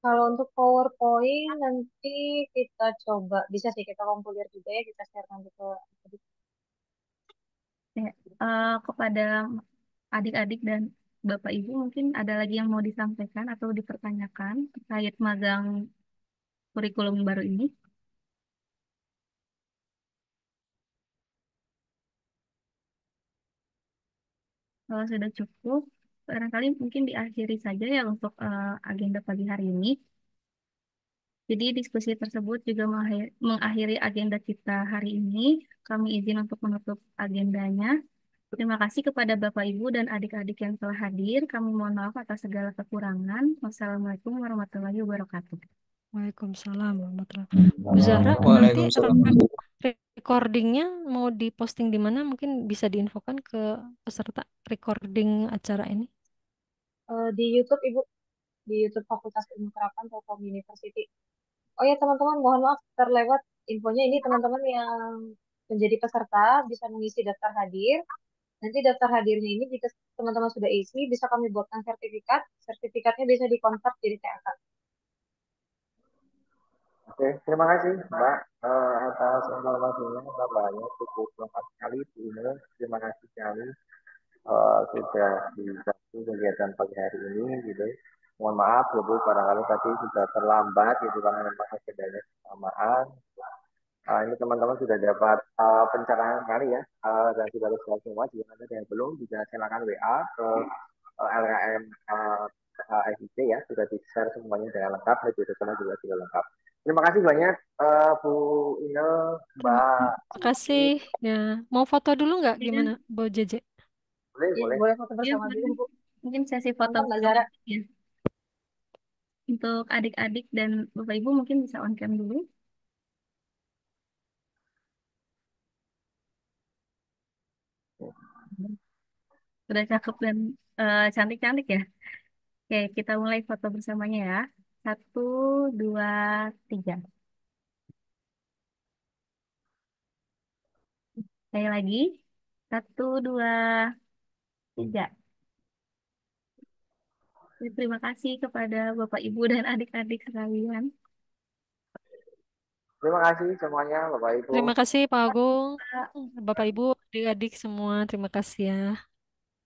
Kalau untuk PowerPoint nanti kita coba, bisa sih kita komputer juga ya, kita share nanti ke adik. Ya, kepada adik-adik dan Bapak Ibu mungkin ada lagi yang mau disampaikan atau dipertanyakan terkait magang kurikulum baru ini. Kalau sudah cukup, barangkali mungkin diakhiri saja ya untuk agenda pagi hari ini. Jadi diskusi tersebut juga mengakhiri agenda kita hari ini. Kami izin untuk menutup agendanya. Terima kasih kepada Bapak, Ibu, dan adik-adik yang telah hadir. Kami mohon maaf atas segala kekurangan. Wassalamualaikum warahmatullahi wabarakatuh. Waalaikumsalam warahmatullahi wabarakatuh. Bu Zahra, nanti Waalaikumsalam. recordingnya mau diposting di mana? Mungkin bisa diinfokan ke peserta recording acara ini. Di YouTube Ibu, di YouTube Fakultas Ilmu Terapan Telkom University. Oh ya teman-teman, mohon maaf terlewat infonya ini teman-teman yang menjadi peserta bisa mengisi daftar hadir. Nanti daftar hadirnya ini jika teman-teman sudah isi, bisa kami buatkan sertifikat. Sertifikatnya bisa dikonvert jadi TAK. Oke, terima kasih Mbak atas informasinya. Tambahnya cukup lengkap sekali Bu Ine. Terima kasih sekali sudah dibantu kegiatan pagi hari ini gitu. Mohon maaf Bu, barangkali tadi sudah terlambat gitu karena memang agendanya kesamaan. Ini teman-teman sudah dapat pencerahan kali ya dan sudah selesai semua. Jika ada yang belum, bisa silakan WA ke LKM FIC ya, sudah di-share semuanya dengan lengkap, lebih sana juga sudah lengkap. Terima kasih banyak Bu Ine, Mbak Terima kasih. Siti. Ya, mau foto dulu nggak Ya, gimana, Bu Jeje? Boleh, Ya, boleh. boleh foto ya, bersama boleh. dulu Bu. Mungkin sesi foto Mantap Mbak bersama Zara. ya. Untuk adik-adik dan Bapak Ibu mungkin bisa on cam dulu. Sudah cakep dan cantik-cantik ya. Oke, kita mulai foto bersamanya ya. Satu, dua, tiga. Saya lagi. Satu, dua, tiga. Terima kasih kepada Bapak, Ibu, dan adik-adik sekalian. Terima kasih semuanya Bapak Ibu. Terima kasih Pak Agung, Bapak Ibu, adik-adik semua. Terima kasih ya.